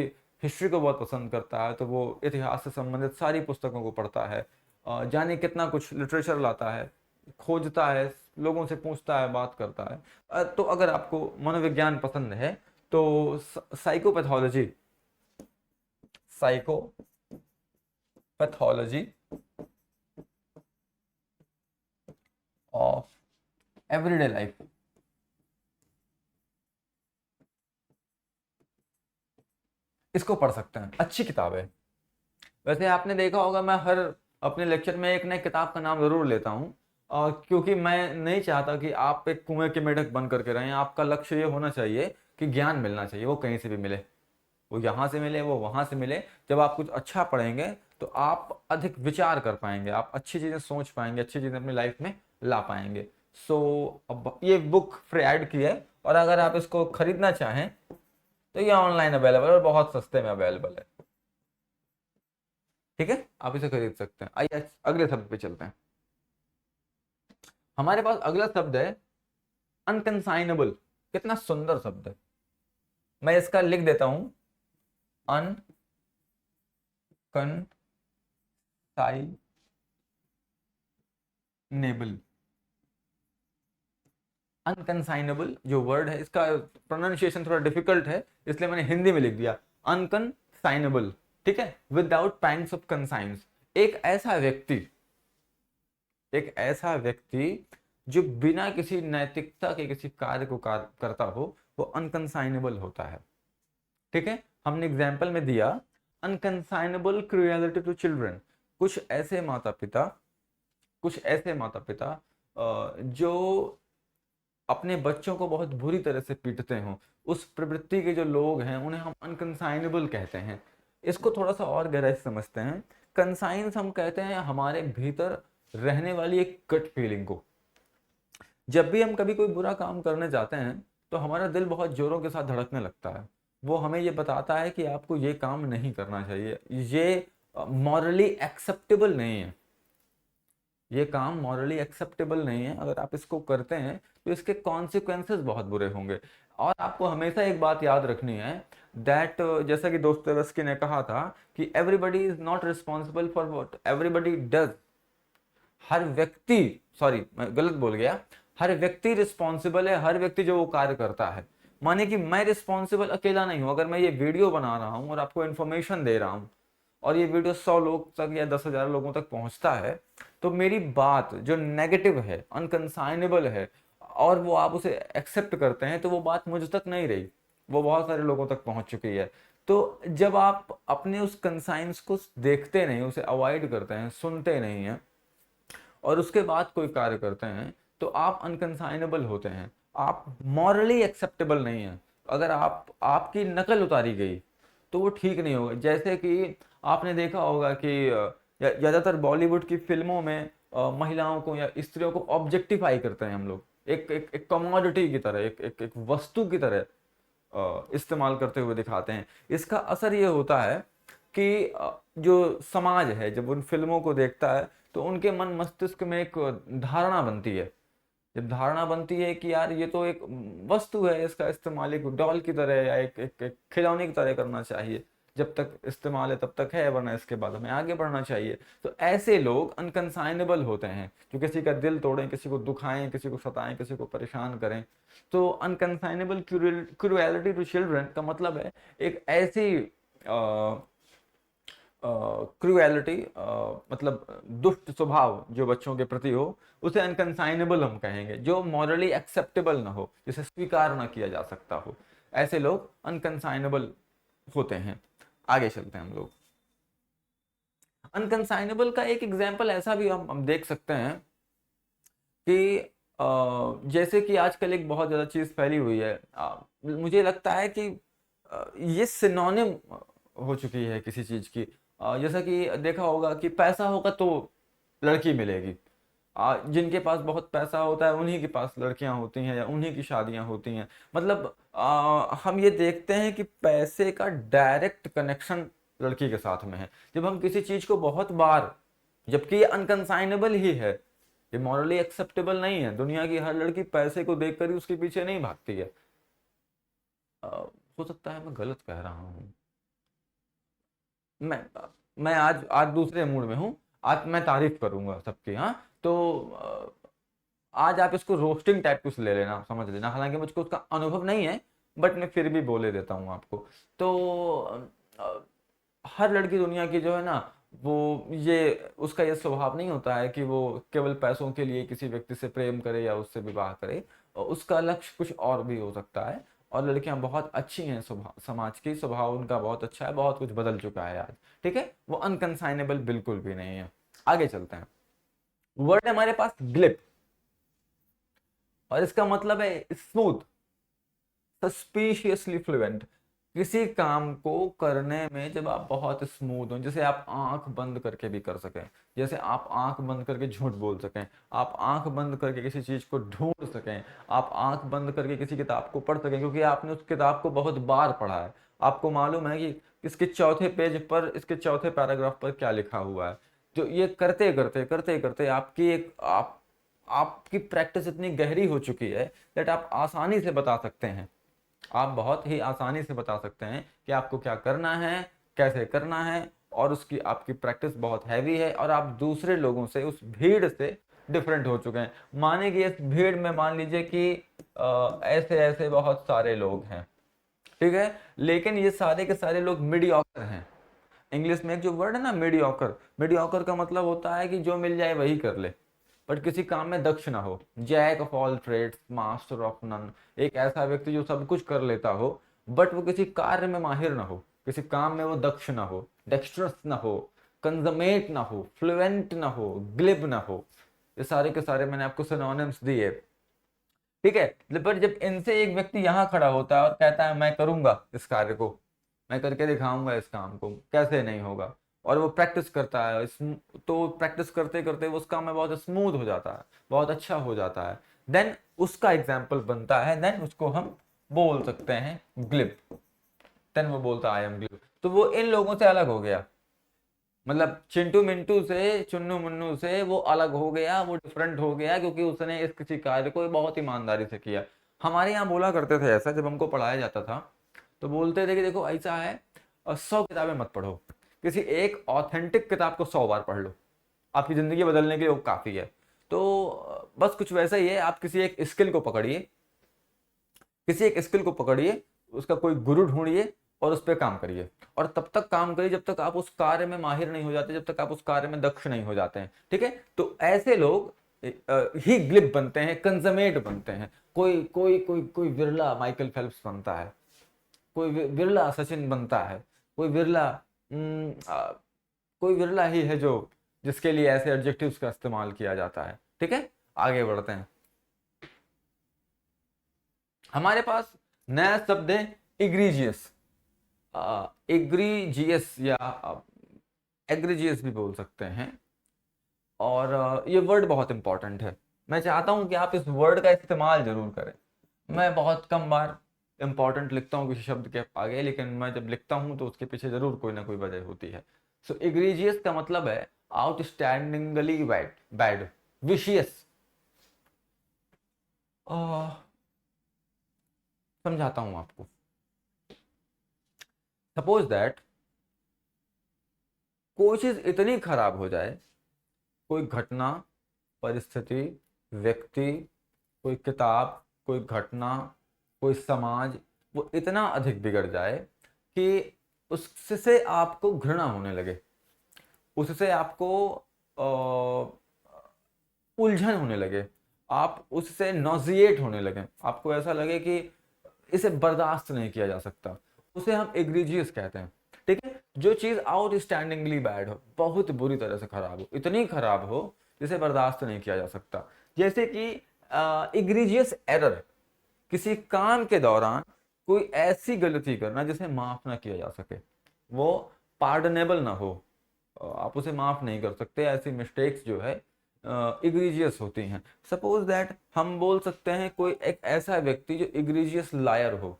हिस्ट्री को बहुत पसंद करता है तो वो इतिहास से संबंधित सारी पुस्तकों को पढ़ता है, जाने कितना कुछ लिटरेचर लाता है, खोजता है, लोगों से पूछता है, बात करता है। तो अगर आपको मनोविज्ञान पसंद है तो psychopathology psychopathology of everyday life, इसको पढ़ सकते हैं, अच्छी किताब है। वैसे आपने देखा होगा मैं हर अपने लेक्चर में एक नई किताब का नाम जरूर लेता हूँ, क्योंकि मैं नहीं चाहता कि आप एक कुएं के मेढक बन करके रहें। आपका लक्ष्य ये होना चाहिए कि ज्ञान मिलना चाहिए, वो कहीं से भी मिले, वो यहाँ से मिले, वो वहाँ से मिले। जब आप कुछ अच्छा पढ़ेंगे तो आप अधिक विचार कर पाएंगे, आप अच्छी चीज़ें सोच पाएंगे, अच्छी चीज़ें अपनी लाइफ में ला पाएंगे। सो अब ये बुक फ्रायड की है, और अगर आप इसको खरीदना चाहें तो ये ऑनलाइन अवेलेबल है और बहुत सस्ते में अवेलेबल है। ठीक है, आप इसे खरीद सकते हैं। आइए अगले शब्द पे चलते हैं। हमारे पास अगला शब्द है अनकंसाइनेबल। कितना सुंदर शब्द है, मैं इसका लिख देता हूं, अनकंसाइनेबल। अनकंसाइनेबल जो वर्ड है इसका प्रोनाउंसिएशन थोड़ा डिफिकल्ट है, इसलिए मैंने हिंदी में लिख दिया अनकंसाइनेबल। ठीक है, विदाउट पैंग्स ऑफ कंसाइंस। एक ऐसा व्यक्ति जो बिना किसी नैतिकता के किसी कार्य को करता हो, वो अनकंसाइनेबल होता है। ठीक है, हमने एग्जाम्पल में दिया अनकंसाइनेबल क्रूएलिटी टू चिल्ड्रन। कुछ ऐसे माता पिता जो अपने बच्चों को बहुत बुरी तरह से पीटते हों, उस प्रवृत्ति के जो लोग हैं उन्हें हम अनकंसाइनेबल कहते हैं। इसको थोड़ा सा और गहराई से समझते हैं। कंसाइंस हम कहते हैं हमारे भीतर रहने वाली एक गट फीलिंग को। जब भी हम कभी कोई बुरा काम करने जाते हैं तो हमारा दिल बहुत जोरों के साथ धड़कने लगता है। वो हमें ये बताता है कि आपको ये काम नहीं करना चाहिए, ये मॉरली एक्सेप्टेबल नहीं है, ये काम मॉरली एक्सेप्टेबल नहीं है। अगर आप इसको करते हैं तो इसके कॉन्सिक्वेंसेस बहुत बुरे होंगे। और आपको हमेशा एक बात याद रखनी है दैट, जैसा कि दोस्तोयेव्स्की ने कहा था कि everybody is not responsible for what everybody does. हर व्यक्ति, सॉरी मैं गलत बोल गया, हर व्यक्ति रिस्पॉन्सिबल है, हर व्यक्ति जो वो कार्य करता है। माने कि मैं रिस्पॉन्सिबल अकेला नहीं हूं। अगर मैं ये वीडियो बना रहा हूं और आपको इन्फॉर्मेशन दे रहा हूं और ये वीडियो 100 लोग तक या 10,000 लोगों तक पहुंचता है, तो मेरी बात जो नेगेटिव है, अनकंसाइनेबल है, और वो आप उसे एक्सेप्ट करते हैं, तो वो बात मुझ तक नहीं रही, वो बहुत सारे लोगों तक पहुंच चुकी है। तो जब आप अपने उस कंसाइंस को देखते नहीं, उसे अवॉइड करते हैं, सुनते नहीं हैं, और उसके बाद कोई कार्य करते हैं, तो आप अनकंसाइनेबल होते हैं, आप मॉरली एक्सेप्टेबल नहीं है। अगर आपकी नकल उतारी गई तो वो ठीक नहीं होगा। जैसे कि आपने देखा होगा कि ज़्यादातर बॉलीवुड की फिल्मों में महिलाओं को या स्त्रियों को ऑब्जेक्टिफाई करते हैं हम लोग, एक कमोडिटी की तरह, एक वस्तु की तरह इस्तेमाल करते हुए दिखाते हैं। इसका असर ये होता है कि जो समाज है जब उन फिल्मों को देखता है तो उनके मन मस्तिष्क में एक धारणा बनती है। जब धारणा बनती है कि यार ये तो एक वस्तु है, इसका इस्तेमाल एक डॉल की तरह या एक खिलौने की तरह करना चाहिए, जब तक इस्तेमाल है तब तक है, वरना इसके बाद हमें आगे बढ़ना चाहिए। तो ऐसे लोग अनकंसाइनेबल होते हैं, जो किसी का दिल तोड़ें, किसी को दुखाएं, किसी को सताएं, किसी को परेशान करें। तो अनकंसाइनेबल क्रूएलिटी टू चिल्ड्रन का मतलब है एक ऐसी क्रूएलिटी, मतलब दुष्ट स्वभाव जो बच्चों के प्रति हो, उसे अनकंसाइनेबल हम कहेंगे। जो मॉरली एक्सेप्टेबल ना हो, जिसे स्वीकार ना किया जा सकता हो, ऐसे लोग अनकंसाइनेबल होते हैं। आगे चलते हैं हम लोग। अनकंसाइनेबल का एक एग्जाम्पल ऐसा भी हम देख सकते हैं कि जैसे कि आजकल एक बहुत ज़्यादा चीज़ फैली हुई है, मुझे लगता है कि ये सिनोनिम हो चुकी है किसी चीज़ की। जैसा कि देखा होगा कि पैसा होगा तो लड़की मिलेगी। जिनके पास बहुत पैसा होता है उन्हीं के पास लड़कियां होती हैं, या उन्हीं की शादियां होती हैं। मतलब हम ये देखते हैं कि पैसे का डायरेक्ट कनेक्शन लड़की के साथ में है। जब हम किसी चीज़ को बहुत बार, जबकि ये अनकंसाइनेबल ही है, ये मॉरली एक्सेप्टेबल नहीं है, दुनिया की हर लड़की पैसे को देखकर ही उसके पीछे नहीं भागती है। हो सकता है मैं गलत कह रहा हूँ। मैं मैं आज आज दूसरे मूड में हूँ। आज मैं तारीफ करूंगा सबकी। हाँ, तो आज आप इसको रोस्टिंग टाइप कुछ ले लेना, समझ लेना। हालांकि मुझको उसका अनुभव नहीं है, बट मैं फिर भी बोले देता हूँ आपको। तो हर लड़की दुनिया की जो है ना, वो ये उसका ये स्वभाव नहीं होता है कि वो केवल पैसों के लिए किसी व्यक्ति से प्रेम करे या उससे विवाह करे। और उसका लक्ष्य कुछ और भी हो सकता है। और लड़कियां बहुत अच्छी हैं, स्वभाव समाज की स्वभाव उनका बहुत अच्छा है, बहुत कुछ बदल चुका है आज। ठीक है, वो अनकंसाइनेबल बिल्कुल भी नहीं है। आगे चलते हैं। वर्ड है हमारे पास ग्लिप, और इसका मतलब है स्मूथ, सस्पिशियसली फ्लुएंट। किसी काम को करने में जब आप बहुत स्मूथ हो, जैसे आप आंख बंद करके भी कर सकें, जैसे आप आंख बंद करके झूठ बोल सकें, आप आंख बंद करके किसी चीज को ढूंढ सकें, आप आंख बंद करके किसी किताब को पढ़ सकें क्योंकि आपने उस किताब को बहुत बार पढ़ा है। आपको मालूम है कि इसके चौथे पेज पर, इसके चौथे पैराग्राफ पर क्या लिखा हुआ है। जो ये करते करते करते करते आपकी प्रैक्टिस इतनी गहरी हो चुकी है दैट आप आसानी से बता सकते हैं, आप बहुत ही आसानी से बता सकते हैं कि आपको क्या करना है, कैसे करना है। और उसकी आपकी प्रैक्टिस बहुत हैवी है, और आप दूसरे लोगों से, उस भीड़ से डिफरेंट हो चुके हैं। माने कि इस भीड़ में मान लीजिए कि ऐसे ऐसे बहुत सारे लोग हैं, ठीक है, लेकिन ये सारे के सारे लोग मीडियोकर हैं। इंग्लिश में एक जो वर्ड है ना, मीडियोकर, मीडियोकर का मतलब होता है कि जो मिल जाए वही कर ले, बट किसी काम में दक्ष ना हो। Jack of all trades, master of none. एक ऐसा व्यक्ति जो सब कुछ कर लेता हो, बट वो किसी कार्य में माहिर ना हो, किसी काम में वो दक्ष ना हो, डेक्स्ट्रस ना हो, कंजमेट ना हो, फ्लुएंट ना हो, ग्लिब ना हो। ये सारे के सारे मैंने आपको सिनोनिम्स दिए, ठीक है। पर जब इनसे एक व्यक्ति यहाँ खड़ा होता है और कहता है मैं करूंगा इस कार्य को, मैं करके दिखाऊंगा इस काम को, कैसे नहीं होगा, और वो प्रैक्टिस करता है तो प्रैक्टिस करते करते वो उस काम में बहुत स्मूथ हो जाता है, बहुत अच्छा हो जाता है, देन उसका एग्जाम्पल बनता है, देन उसको हम बोल सकते हैं ग्लिब। देन वो बोलता है आई एम ग्लिब, तो वो इन लोगों से अलग हो गया। मतलब चिंटू मिंटू से, चुन्नू मुन्नू से वो अलग हो गया, वो डिफरेंट हो गया, क्योंकि उसने इस किसी कार्य को बहुत ईमानदारी से किया। हमारे यहाँ बोला करते थे ऐसा, जब हमको पढ़ाया जाता था तो बोलते थे कि देखो ऐसा है, 100 किताबें मत पढ़ो, किसी एक ऑथेंटिक किताब को 100 बार पढ़ लो, आपकी जिंदगी बदलने के लिए वो काफी है। तो बस कुछ वैसा ही है, आप किसी एक स्किल को पकड़िए, किसी एक स्किल को पकड़िए, उसका कोई गुरु ढूंढिए और उस पर काम करिए, और तब तक काम करिए जब तक आप उस कार्य में माहिर नहीं हो जाते, जब तक आप उस कार्य में दक्ष नहीं हो जाते हैं। ठीक है, तो ऐसे लोग ही ग्लिब बनते हैं, कंजमेट बनते हैं। कोई कोई कोई कोई विरला माइकल फेल्प्स बनता है, कोई विरला सचिन बनता है, कोई विरला कोई विरला ही है जो, जिसके लिए ऐसे एडजेक्टिव्स का इस्तेमाल किया जाता है। ठीक है, आगे बढ़ते हैं। हमारे पास नया शब्द है इग्रीजियस। एग्रीजियस या एग्रीजियस भी बोल सकते हैं। और ये वर्ड बहुत इंपॉर्टेंट है। मैं चाहता हूं कि आप इस वर्ड का इस्तेमाल जरूर करें। मैं बहुत कम बार इंपॉर्टेंट लिखता हूँ किसी शब्द के आगे, लेकिन मैं जब लिखता हूँ तो उसके पीछे जरूर कोई ना कोई वजह होती है। सो एग्रीजियस का मतलब है आउटस्टैंडिंगली बैड, बैड, विशियस। समझाता हूं आपको। सपोज दैट कोई चीज इतनी खराब हो जाए, कोई घटना, परिस्थिति, व्यक्ति, कोई किताब, कोई घटना, कोई समाज, वो इतना अधिक बिगड़ जाए कि उससे आपको घृणा होने लगे, उससे आपको उलझन होने लगे, आप उससे नॉजिएट होने लगे, आपको ऐसा लगे कि इसे बर्दाश्त नहीं किया जा सकता, उसे हम एग्रीजियस कहते हैं। ठीक है, जो चीज आउटस्टैंडिंगली बैड हो, बहुत बुरी तरह से खराब हो, इतनी खराब हो जिसे बर्दाश्त नहीं किया जा सकता। जैसे कि एग्रीजियस एरर, किसी काम के दौरान कोई ऐसी गलती करना जिसे माफ ना किया जा सके, वो पार्डनेबल ना हो, आप उसे माफ नहीं कर सकते। ऐसी मिस्टेक्स जो है इग्रीजियस होती हैं। सपोज दैट हम बोल सकते हैं कोई एक ऐसा व्यक्ति जो इग्रीजियस लायर हो,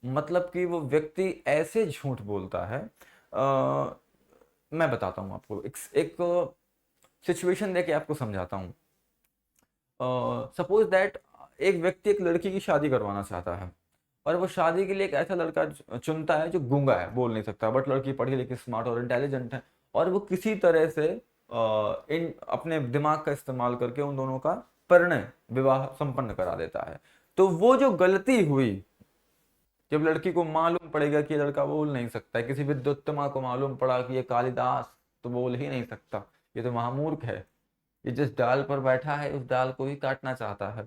मतलब कि वो व्यक्ति ऐसे झूठ बोलता है। मैं बताता हूँ आपको, एक सिचुएशन देके आपको समझाता हूँ। सपोज दैट एक व्यक्ति एक लड़की की शादी करवाना चाहता है, और वो शादी के लिए एक ऐसा लड़का चुनता है जो गूंगा है, बोल नहीं सकता, बट लड़की पढ़ी लिखी, स्मार्ट और इंटेलिजेंट है, और वो किसी तरह से इन अपने दिमाग का इस्तेमाल करके उन दोनों का परिणय, विवाह संपन्न करा देता है। तो वो जो गलती हुई, जब लड़की को मालूम पड़ेगा कि ये लड़का बोल नहीं सकता है, किसी विद्वत्तमा को मालूम पड़ा कि ये कालिदास तो बोल ही नहीं सकता, ये तो महामूर्ख है, ये जिस डाल पर बैठा है उस डाल को ही काटना चाहता है।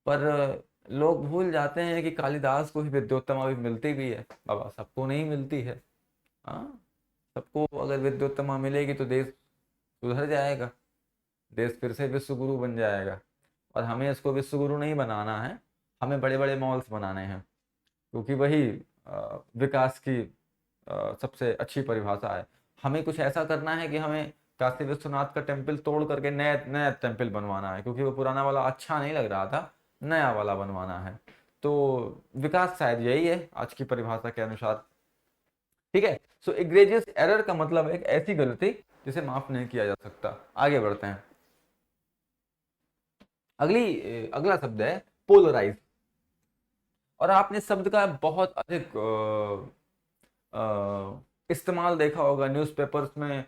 पर लोग भूल जाते हैं कि कालिदास को ही विद्योत्तमा भी मिलती भी है बाबा, सबको नहीं मिलती है। हाँ, सबको अगर विद्योत्तमा मिलेगी तो देश सुधर जाएगा, देश फिर से विश्व गुरु बन जाएगा। और हमें इसको विश्व गुरु नहीं बनाना है, हमें बड़े बड़े मॉल्स बनाने हैं, क्योंकि वही विकास की सबसे अच्छी परिभाषा है। हमें कुछ ऐसा करना है कि हमें काशी विश्वनाथ का टेम्पल तोड़ करके नया नया टेम्पल बनवाना है, क्योंकि वो पुराना वाला अच्छा नहीं लग रहा था, नया वाला बनवाना है। तो विकास शायद यही है आज की परिभाषा के अनुसार। ठीक है, सो एग्रेजियस एरर का मतलब है एक ऐसी गलती जिसे माफ नहीं किया जा सकता। आगे बढ़ते हैं। अगला शब्द है पोलराइज। और आपने शब्द का बहुत अधिक इस्तेमाल देखा होगा न्यूज़पेपर्स में,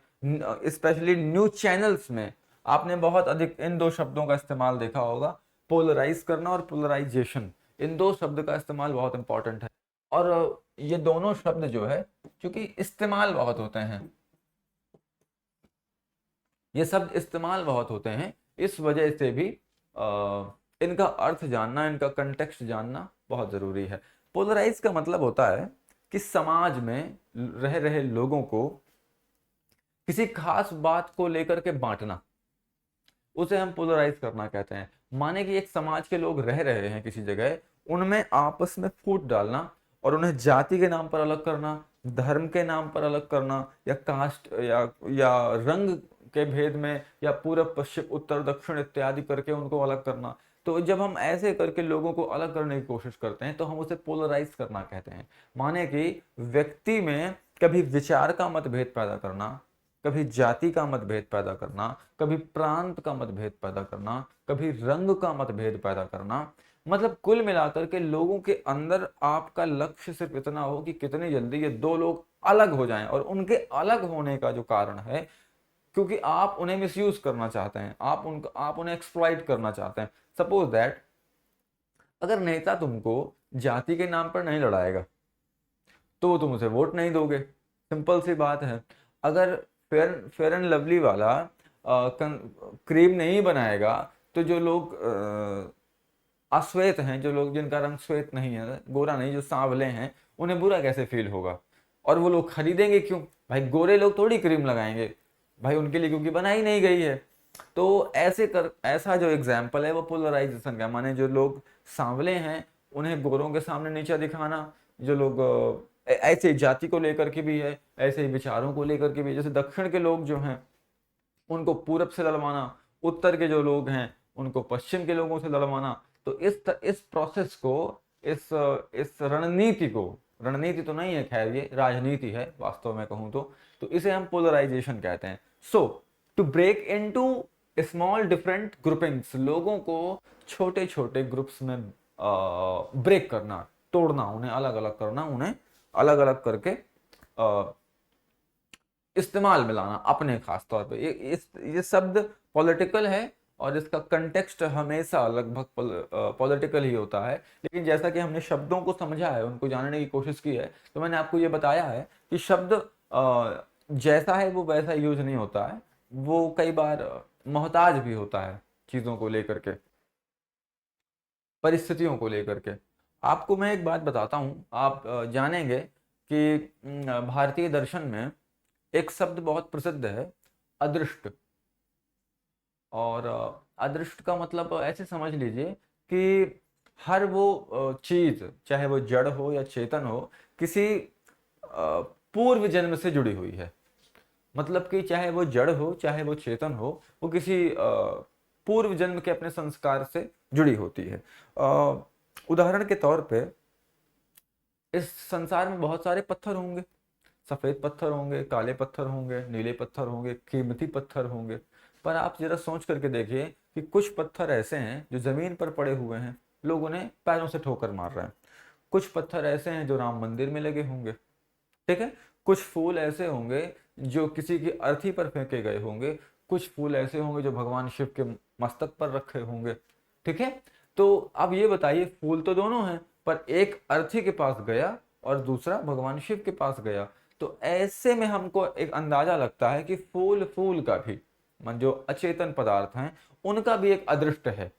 स्पेशली न्यूज चैनल्स में। आपने बहुत अधिक इन दो शब्दों का इस्तेमाल देखा होगा, पोलराइज करना और पोलराइजेशन। इन दो शब्द का इस्तेमाल बहुत इंपॉर्टेंट है। और ये दोनों शब्द जो है, क्योंकि इस्तेमाल बहुत होते हैं, ये शब्द इस्तेमाल बहुत होते हैं, इस वजह से भी इनका अर्थ जानना, इनका कंटेक्स्ट जानना बहुत ज़रूरी है। पोलराइज का मतलब होता है कि समाज में रह रहे लोगों को किसी खास बात को लेकर के बांटना, उसे हम पोलराइज करना कहते हैं। माने कि एक समाज के लोग रह रहे हैं किसी जगह, उनमें आपस में फूट डालना और उन्हें जाति के नाम पर अलग करना, धर्म के नाम पर अलग करना, या कास्ट या रंग के भेद में, या पूरब पश्चिम उत्तर दक्षिण इत्यादि करके उनको अलग करना। तो जब हम ऐसे करके लोगों को अलग करने की कोशिश करते हैं तो हम उसे पोलराइज करना कहते हैं। माने कि व्यक्ति में कभी विचार का मतभेद पैदा करना, कभी जाति का मतभेद पैदा करना, कभी प्रांत का मतभेद पैदा करना, कभी रंग का मतभेद पैदा करना। मतलब कुल मिलाकर के लोगों के अंदर आपका लक्ष्य सिर्फ इतना हो कि कितनी जल्दी ये दो लोग अलग हो जाएं। और उनके अलग होने का जो कारण है, क्योंकि आप उन्हें मिसयूज करना चाहते हैं, आप उन्हें एक्सप्लॉइट करना चाहते हैं। सपोज दैट अगर नेता तुमको जाति के नाम पर नहीं लड़ाएगा तो तुम उसे वोट नहीं दोगे, सिंपल सी बात है। अगर फेयर फेयर एंड लवली वाला क्रीम नहीं बनाएगा तो जो लोग अश्वेत हैं, जो लोग जिनका रंग श्वेत नहीं है, गोरा नहीं, जो सांवले हैं, उन्हें बुरा कैसे फील होगा? और वो लोग खरीदेंगे क्यों? भाई गोरे लोग थोड़ी क्रीम लगाएंगे भाई उनके लिए, क्योंकि बनाई नहीं गई है। तो ऐसा जो एग्जाम्पल है वो पोलराइजेशन का, माने जो लोग सांवले हैं उन्हें गोरों के सामने नीचा दिखाना, जो लोग ऐसे ही जाति को लेकर के भी है, ऐसे ही विचारों को लेकर के भी, जैसे दक्षिण के लोग जो हैं उनको पूरब से लड़वाना, उत्तर के जो लोग हैं उनको पश्चिम के लोगों से लड़वाना। तो इस प्रोसेस को, इस रणनीति को, रणनीति तो नहीं है खैर, ये राजनीति है वास्तव में कहूं तो इसे हम पोलराइजेशन कहते हैं। So to break into small different groupings, लोगों को छोटे छोटे ग्रुप्स में ब्रेक करना, तोड़ना, उन्हें अलग अलग करना, उन्हें अलग अलग करके इस्तेमाल में लाना अपने खास तौर पे। ये शब्द पॉलिटिकल है और इसका कंटेक्स्ट हमेशा लगभग पॉलिटिकल ही होता है। लेकिन जैसा कि हमने शब्दों को समझा है, उनको जानने की कोशिश की है, तो मैंने आपको ये बताया है कि शब्द जैसा है वो वैसा यूज नहीं होता है, वो कई बार मोहताज भी होता है चीज़ों को लेकर के, परिस्थितियों को लेकर के। आपको मैं एक बात बताता हूँ, आप जानेंगे कि भारतीय दर्शन में एक शब्द बहुत प्रसिद्ध है, अदृष्ट। और अदृष्ट का मतलब ऐसे समझ लीजिए कि हर वो चीज, चाहे वो जड़ हो या चेतन हो, किसी पूर्व जन्म से जुड़ी हुई है। मतलब कि चाहे वो जड़ हो चाहे वो चेतन हो, वो किसी पूर्व जन्म के अपने संस्कार से जुड़ी होती है। उदाहरण के तौर पे इस संसार में बहुत सारे पत्थर होंगे, सफेद पत्थर होंगे, काले पत्थर होंगे, नीले पत्थर होंगे, कीमती पत्थर होंगे। पर आप जरा सोच करके देखिए कि कुछ पत्थर ऐसे हैं जो जमीन पर पड़े हुए हैं, लोग उन्हें पैरों से ठोकर मार रहे हैं। कुछ पत्थर ऐसे हैं जो राम मंदिर में लगे होंगे, ठीक है। कुछ फूल ऐसे होंगे जो किसी की अर्थी पर फेंके गए होंगे। कुछ फूल ऐसे होंगे जो भगवान शिव के मस्तक पर रखे होंगे, ठीक है। तो अब ये बताइए, फूल तो दोनों हैं, पर एक अर्थी के पास गया और दूसरा भगवान शिव के पास गया। तो ऐसे में हमको एक अंदाजा लगता है कि फूल फूल का भी मन जो अचेतन पदार्थ हैं उनका भी एक अदृष्ट है,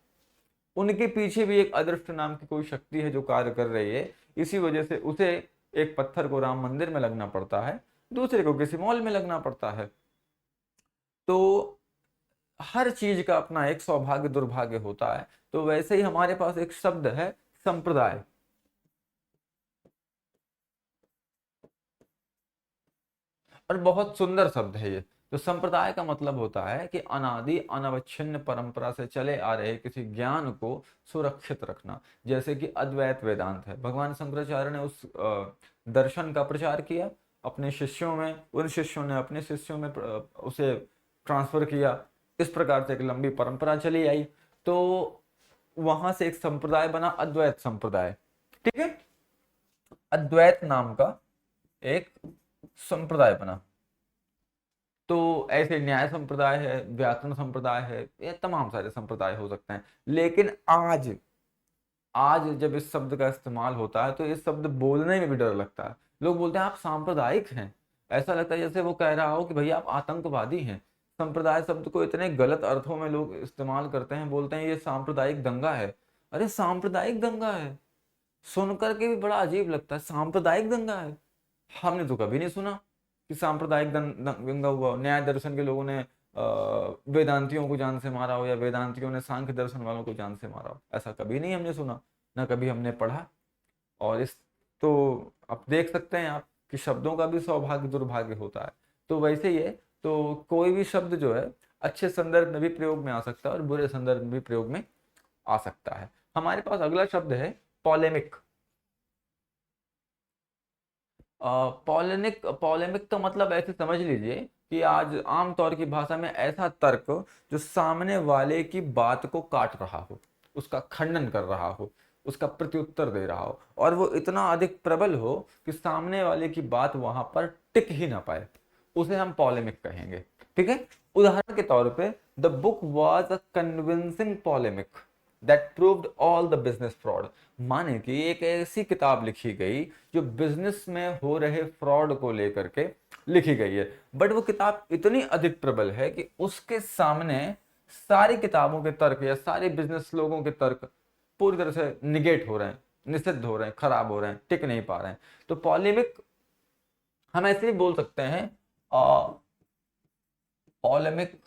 उनके पीछे भी एक अदृष्ट नाम की कोई शक्ति है जो कार्य कर रही है। इसी वजह से उसे, एक पत्थर को राम मंदिर में लगना पड़ता है, दूसरे को किसी मॉल में लगना पड़ता है। तो हर चीज का अपना एक सौभाग्य दुर्भाग्य होता है। तो वैसे ही हमारे पास एक शब्द है, संप्रदाय। और बहुत सुंदर शब्द है ये। तो संप्रदाय का मतलब होता है कि अनादि अनवच्छिन्न परंपरा से चले आ रहे किसी ज्ञान को सुरक्षित रखना। जैसे कि अद्वैत वेदांत है, भगवान शंकराचार्य ने उस दर्शन का प्रचार किया अपने शिष्यों में, उन शिष्यों ने अपने शिष्यों में उसे ट्रांसफर किया। इस प्रकार से एक लंबी परंपरा चली आई। तो वहां से एक संप्रदाय बना, अद्वैत संप्रदाय, ठीक है। अद्वैत नाम का एक संप्रदाय बना। तो ऐसे न्याय संप्रदाय है, व्याकरण संप्रदाय है, ये तमाम सारे संप्रदाय हो सकते हैं। लेकिन आज आज जब इस शब्द का इस्तेमाल होता है तो इस शब्द बोलने में भी डर लगता है। लोग बोलते हैं आप सांप्रदायिक हैं, ऐसा लगता है जैसे वो कह रहा हो कि भैया आप आतंकवादी हैं। संप्रदाय शब्द को इतने गलत अर्थों में लोग इस्तेमाल करते हैं, बोलते हैं ये सांप्रदायिक दंगा है। अरे सांप्रदायिक दंगा है, सुनकर के भी बड़ा अजीब लगता है, सांप्रदायिक दंगा है। हमने तो कभी नहीं सुना कि सांप्रदायिक दंगा हुआ। न्याय दर्शन के लोगों ने वेदांतियों को जान से मारा हो, या वेदांतियों ने सांख्य दर्शन वालों को जान से मारा हो, ऐसा कभी नहीं हमने सुना, ना कभी हमने पढ़ा। और इस, तो आप देख सकते हैं आप कि शब्दों का भी सौभाग्य दुर्भाग्य होता है। तो वैसे ही है। तो कोई भी शब्द जो है अच्छे संदर्भ में भी प्रयोग में आ सकता है और बुरे संदर्भ में भी प्रयोग में आ सकता है। हमारे पास अगला शब्द है पॉलेमिक। पॉलेमिक पॉलेमिक का मतलब ऐसे समझ लीजिए कि आज आमतौर की भाषा में ऐसा तर्क जो सामने वाले की बात को काट रहा हो, उसका खंडन कर रहा हो, उसका प्रत्युत्तर दे रहा हो, और वो इतना अधिक प्रबल हो कि सामने वाले की बात वहां पर टिक ही ना पाए, उसे हम पॉलेमिक कहेंगे, ठीक है। उदाहरण के तौर पे, the book was a convincing polemic that proved all the business fraud. माने कि एक ऐसी किताब लिखी गई जो बिजनेस में हो रहे फ्रॉड को लेकर के लिखी गई है, बट वो किताब इतनी अधिक प्रबल है कि उसके सामने सारी किताबों के तर्क या सारे बिजनेस लोगों के तर्क पूरी तरह से निगेट हो रहे हैं, निषिद्ध हो रहे हैं, खराब हो रहे हैं, टिक नहीं पा रहे हैं। तो पॉलेमिक हम ऐसे ही बोल सकते हैं, पॉलेमिक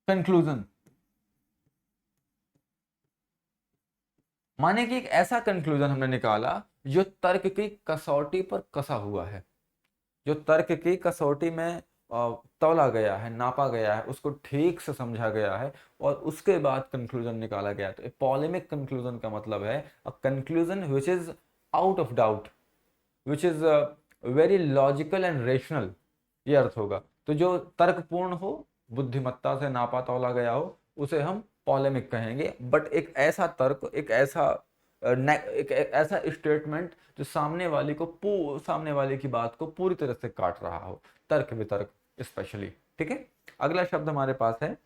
कंक्लूजन। माने कि एक ऐसा कंक्लूजन हमने निकाला जो तर्क की कसौटी पर कसा हुआ है, जो तर्क की कसौटी में तौला गया है, नापा गया है, उसको ठीक से समझा गया है, और उसके बाद कंक्लूजन निकाला गया। तो पॉलेमिक कंक्लूजन का मतलब है a conclusion which is out of doubt, which is very logical and rational, ये अर्थ होगा। तो जो तर्कपूर्ण हो, बुद्धिमत्ता से नापा तौला गया हो, उसे हम पॉलेमिक कहेंगे। बट एक ऐसा तर्क, एक ऐसा एक ऐसा स्टेटमेंट जो सामने वाले की बात को पूरी तरह से काट रहा हो, तर्क वितर्क स्पेशली। ठीक है, अगला शब्द हमारे पास है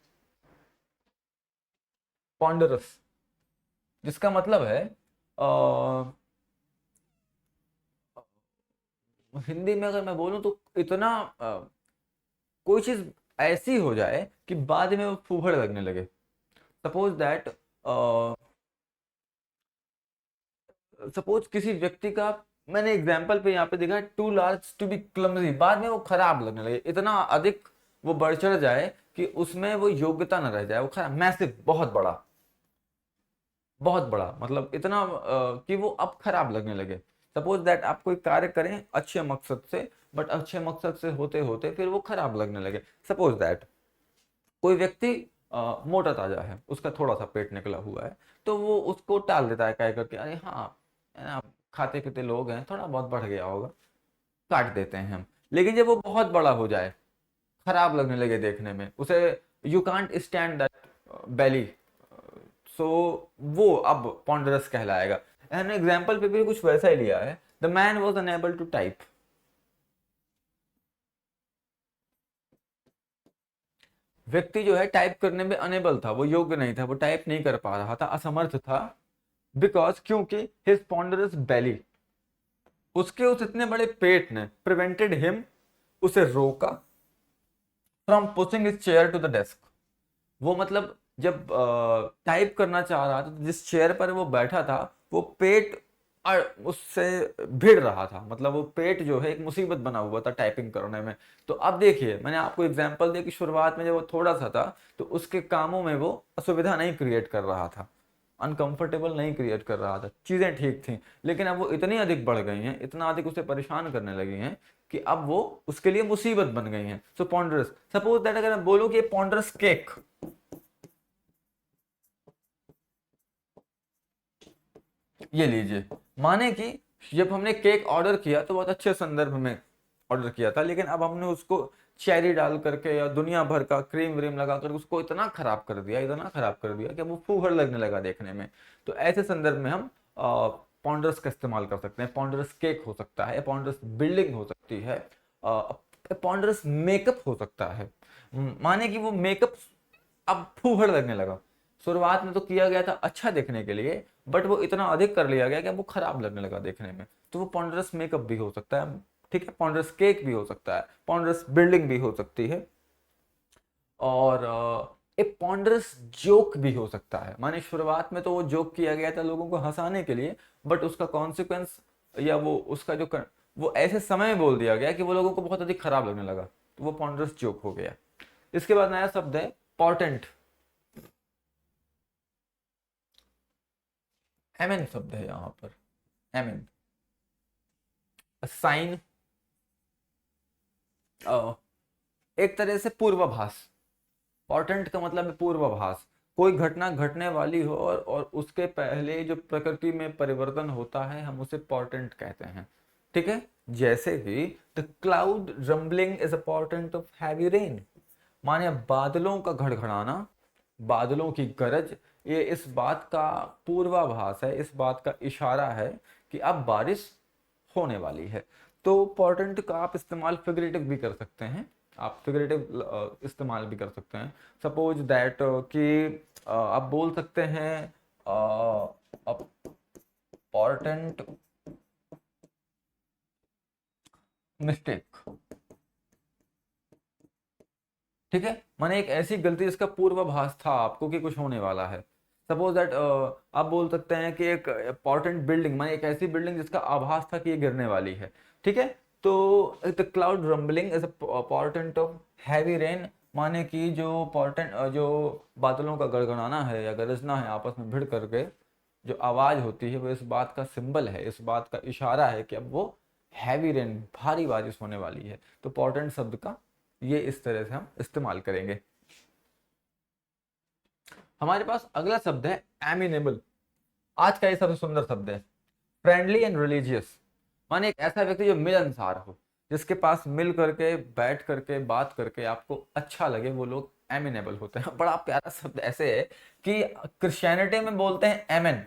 पॉन्डरस, जिसका मतलब है हिंदी में अगर मैं बोलूं तो इतना कोई चीज ऐसी हो जाए कि बाद में वो फूहड़ लगने लगे। सपोज दैट, सपोज किसी व्यक्ति का, मैंने एग्जाम्पल पे यहाँ पे देखा है, too large to be clumsy, बाद में वो खराब लगने लगे, इतना अधिक वो बढ़ चढ़ जाए कि उसमें वो योग्यता न रह जाए, वो खराब, मैसिव, बहुत बड़ा मतलब इतना कि वो अब खराब लगने लगे। सपोज दैट आप कोई कार्य करें अच्छे मकसद से, बट अच्छे मकसद से होते होते फिर वो खराब लगने लगे। सपोज दैट कोई व्यक्ति मोटा ताजा है, उसका थोड़ा सा पेट निकला हुआ है, तो वो उसको टाल देता है कह करके, अरे हाँ, है ना, खाते पीते लोग हैं, थोड़ा बहुत बढ़ गया होगा, काट देते हैं हम। लेकिन जब वो बहुत बड़ा हो जाए, खराब लगने लगे देखने में उसे, यू कांट स्टैंड दैट बेली, सो वो अब पॉन्डरस कहलाएगा। एन एग्जाम्पल पे भी कुछ वैसा ही लिया है, the man was unable to type. व्यक्ति जो है टाइप करने में अनेबल था, वो योग्य नहीं था, वो टाइप नहीं कर पा रहा था, असमर्थ था, बिकॉज क्योंकि हिज पॉन्डरस बेली, उसके उस इतने बड़े पेट ने प्रिवेंटेड हिम, उसे रोका, from pushing his chair to the desk. वो मतलब जब टाइप करना चाह रहा था तो जिस चेयर पर वो बैठा था, वो पेट उससे भिड़ रहा था, मतलब वो पेट जो है एक मुसीबत बना हुआ था टाइपिंग करने में। तो अब देखिए, मैंने आपको एग्जांपल दिया कि शुरुआत में जब वो थोड़ा सा था तो उसके कामों में वो असुविधा नहीं क्रिएट कर रहा था, अनकंफर्टेबल नहीं क्रिएट कर रहा था, चीजें ठीक थी। लेकिन अब वो इतनी अधिक बढ़ गई हैं, इतना अधिक उसे परेशान करने लगी हैं कि अब वो उसके लिए मुसीबत बन गई हैं। सो पॉन्डरस, सपोज दैट अगर मैं बोलूं कि पॉन्डरस केक, ये लीजिए, माने कि जब हमने केक ऑर्डर किया तो बहुत अच्छे संदर्भ में ऑर्डर किया था, लेकिन अब हमने उसको चेरी डाल करके या दुनिया भर का क्रीम व्रीम लगा कर उसको इतना खराब कर दिया, इतना खराब कर दिया कि अब वो फूहड़ लगने लगा देखने में। तो ऐसे संदर्भ में हम पॉन्डरस का इस्तेमाल कर सकते हैं। पॉन्डरस केक हो सकता है, पॉन्डरस बिल्डिंग हो सकती है, पॉन्डरस मेकअप हो सकता है। माने कि वो मेकअप अब फूहड़ लगने लगा, शुरुआत में तो किया गया था अच्छा देखने के लिए, बट वो इतना अधिक कर लिया गया कि अब वो खराब लगने लगा देखने में, तो वो पॉन्डरस मेकअप भी हो सकता है। ठीक है, पॉन्डरस केक भी हो सकता है, पॉन्डरस बिल्डिंग भी हो सकती है, और एक पॉन्डरस जोक भी हो सकता है। माने शुरुआत में तो वो जोक किया गया था लोगों को हंसाने के लिए, बट उसका कॉन्सिक्वेंस या वो उसका वो ऐसे समय में बोल दिया गया कि वो लोगों को बहुत अधिक खराब लगने लगा, तो वो पॉन्डरस जोक हो गया। इसके बाद नया शब्द है पॉर्टेंट, एमएन शब्द है यहाँ पर, एमएन, साइन, एक तरह से पूर्वाभास। पोर्टेंट का मतलब है पूर्वाभास, कोई घटना घटने वाली हो और उसके पहले जो प्रकृति में परिवर्तन होता है, हम उसे पोर्टेंट कहते हैं। ठीक है, जैसे कि the cloud rumbling is a portent of heavy rain, माने बादलों का घड़घड़ाना, बादलों की गरज, ये इस बात का पूर्वाभास है, इस बात का इशारा है कि अब बारिश होने वाली है। तो पोर्टेंट का आप इस्तेमाल फिगरेटिव भी कर सकते हैं, आप फिगरेटिव इस्तेमाल भी कर सकते हैं। सपोज दैट कि आप बोल सकते हैं पोर्टेंट मिस्टेक। ठीक है, माने एक ऐसी गलती जिसका पूर्वाभास था आपको कि कुछ होने वाला है। सपोज दैट आप बोल सकते हैं कि एक इंपॉर्टेंट बिल्डिंग, माने एक ऐसी बिल्डिंग जिसका आभास था कि ये गिरने वाली है। ठीक है, तो the cloud rumbling is portent of heavy rain, माने कि जो पोर्टेंट जो बादलों का गड़गड़ाना है या गरजना है आपस में भिड़ करके, जो आवाज होती है, वो इस बात का सिंबल है, इस बात का इशारा है कि अब वो हैवी रेन, भारी बारिश होने वाली है। तो पोर्टेंट शब्द का ये इस तरह से हम इस्तेमाल करेंगे। हमारे पास अगला शब्द है एमिनेबल, आज का ये सबसे सुंदर शब्द है, फ्रेंडली एंड रिलीजियस, माने एक ऐसा व्यक्ति जो मिलनसार हो, जिसके पास मिल करके बैठ करके बात करके आपको अच्छा लगे, वो लोग एमिनेबल होते हैं। बड़ा प्यारा शब्द ऐसे है कि क्रिश्चियनिटी में बोलते हैं एमेन,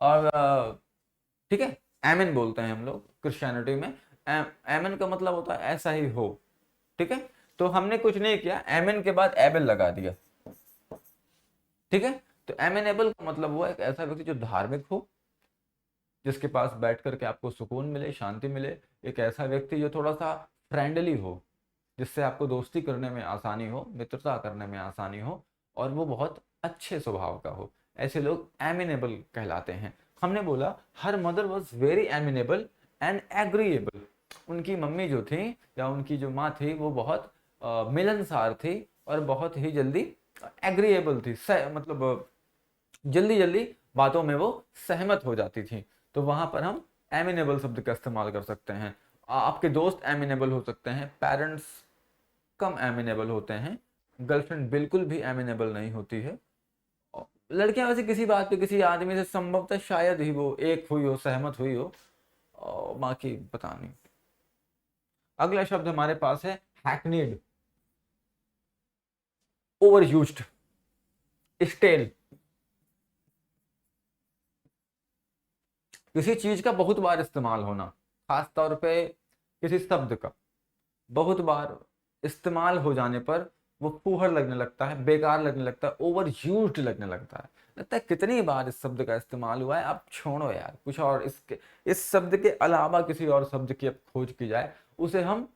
और ठीक है, एमन बोलते हैं हम लोग क्रिश्चियनिटी में। एमन का मतलब होता है ऐसा ही हो। ठीक है, तो हमने कुछ नहीं किया, एमन के बाद एबल लगा दिया। ठीक है, तो एमेनेबल का मतलब हुआ एक ऐसा व्यक्ति जो धार्मिक हो, जिसके पास बैठ करके आपको सुकून मिले, शांति मिले। एक ऐसा व्यक्ति जो थोड़ा सा फ्रेंडली हो, जिससे आपको दोस्ती करने में आसानी हो, मित्रता करने में आसानी हो, और वो बहुत अच्छे स्वभाव का हो। ऐसे लोग एमिनेबल कहलाते हैं। हमने बोला her mother was very amenable and agreeable. उनकी मम्मी जो थी या उनकी जो माँ थी वो बहुत मिलनसार थी और बहुत ही जल्दी एग्रीएबल थी, मतलब जल्दी जल्दी बातों में वो सहमत हो जाती थी। तो वहां पर हम एमिनेबल शब्द का इस्तेमाल कर सकते हैं। आपके दोस्त एमिनेबल हो सकते हैं, पेरेंट्स कम एमिनेबल होते हैं, गर्लफ्रेंड बिल्कुल भी एमिनेबल नहीं होती है। लड़कियां वैसे किसी बात पे किसी आदमी से संभवतः शायद ही वो एक हुई हो, सहमत हुई हो, बाकी पता नहीं। अगला शब्द हमारे पास है हैकनीड, ओवर यूज्ड, स्टेल। किसी चीज का बहुत बार इस्तेमाल होना, खास तौर पे किसी शब्द का बहुत बार इस्तेमाल हो जाने पर वो फूहड़ लगने लगता है, बेकार लगने लगता है, ओवर यूज्ड लगने लगता है। लगता है कितनी बार इस शब्द का इस्तेमाल हुआ है, अब छोड़ो यार, कुछ और इसके, इस शब्द के अलावा किसी और शब्द की अब खोज की जाए। उसे हम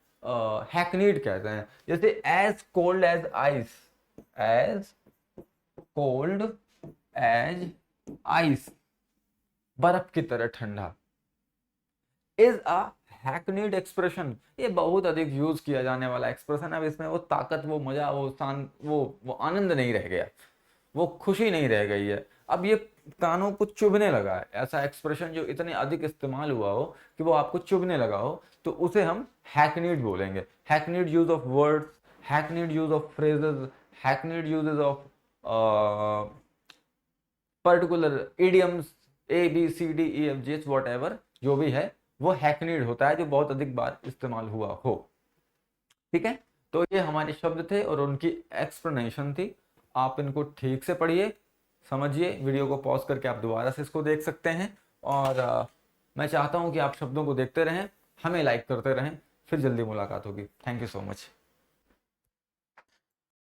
हैकनीड कहते हैं। जैसे as cold as ice, as cold as ice, बर्फ की तरह ठंडा। इज अ हैकनीड एक्सप्रेशन, ये बहुत अधिक यूज किया जाने वाला एक्सप्रेशन है। अब इसमें वो ताकत, वो मजा, वो शान, वो आनंद नहीं रह गया, वो खुशी नहीं रह गई है। अब ये कानों को चुभने लगा है। ऐसा एक्सप्रेशन जो इतने अधिक इस्तेमाल हुआ हो कि वो आपको चुभने लगा हो, तो उसे हम हैकनीड बोलेंगे। Hackneyed use of words, hackneyed use of phrases, hackneyed uses of particular idioms, A B C D E F G H whatever जो भी है, वो हैकनीड होता है जो बहुत अधिक बार इस्तेमाल हुआ हो। ठीक है, तो ये हमारे शब्द थे और उनकी एक्सप्लेनेशन थी। आप इनको ठीक से पढ़िए, समझिए। वीडियो को पॉज करके आप दोबारा से इसको देख सकते हैं। और मैं चाहता हूँ कि आप शब्दों को देखते रहें, हमें लाइक करते रहें। फिर जल्दी मुलाकात होगी। Thank you so much.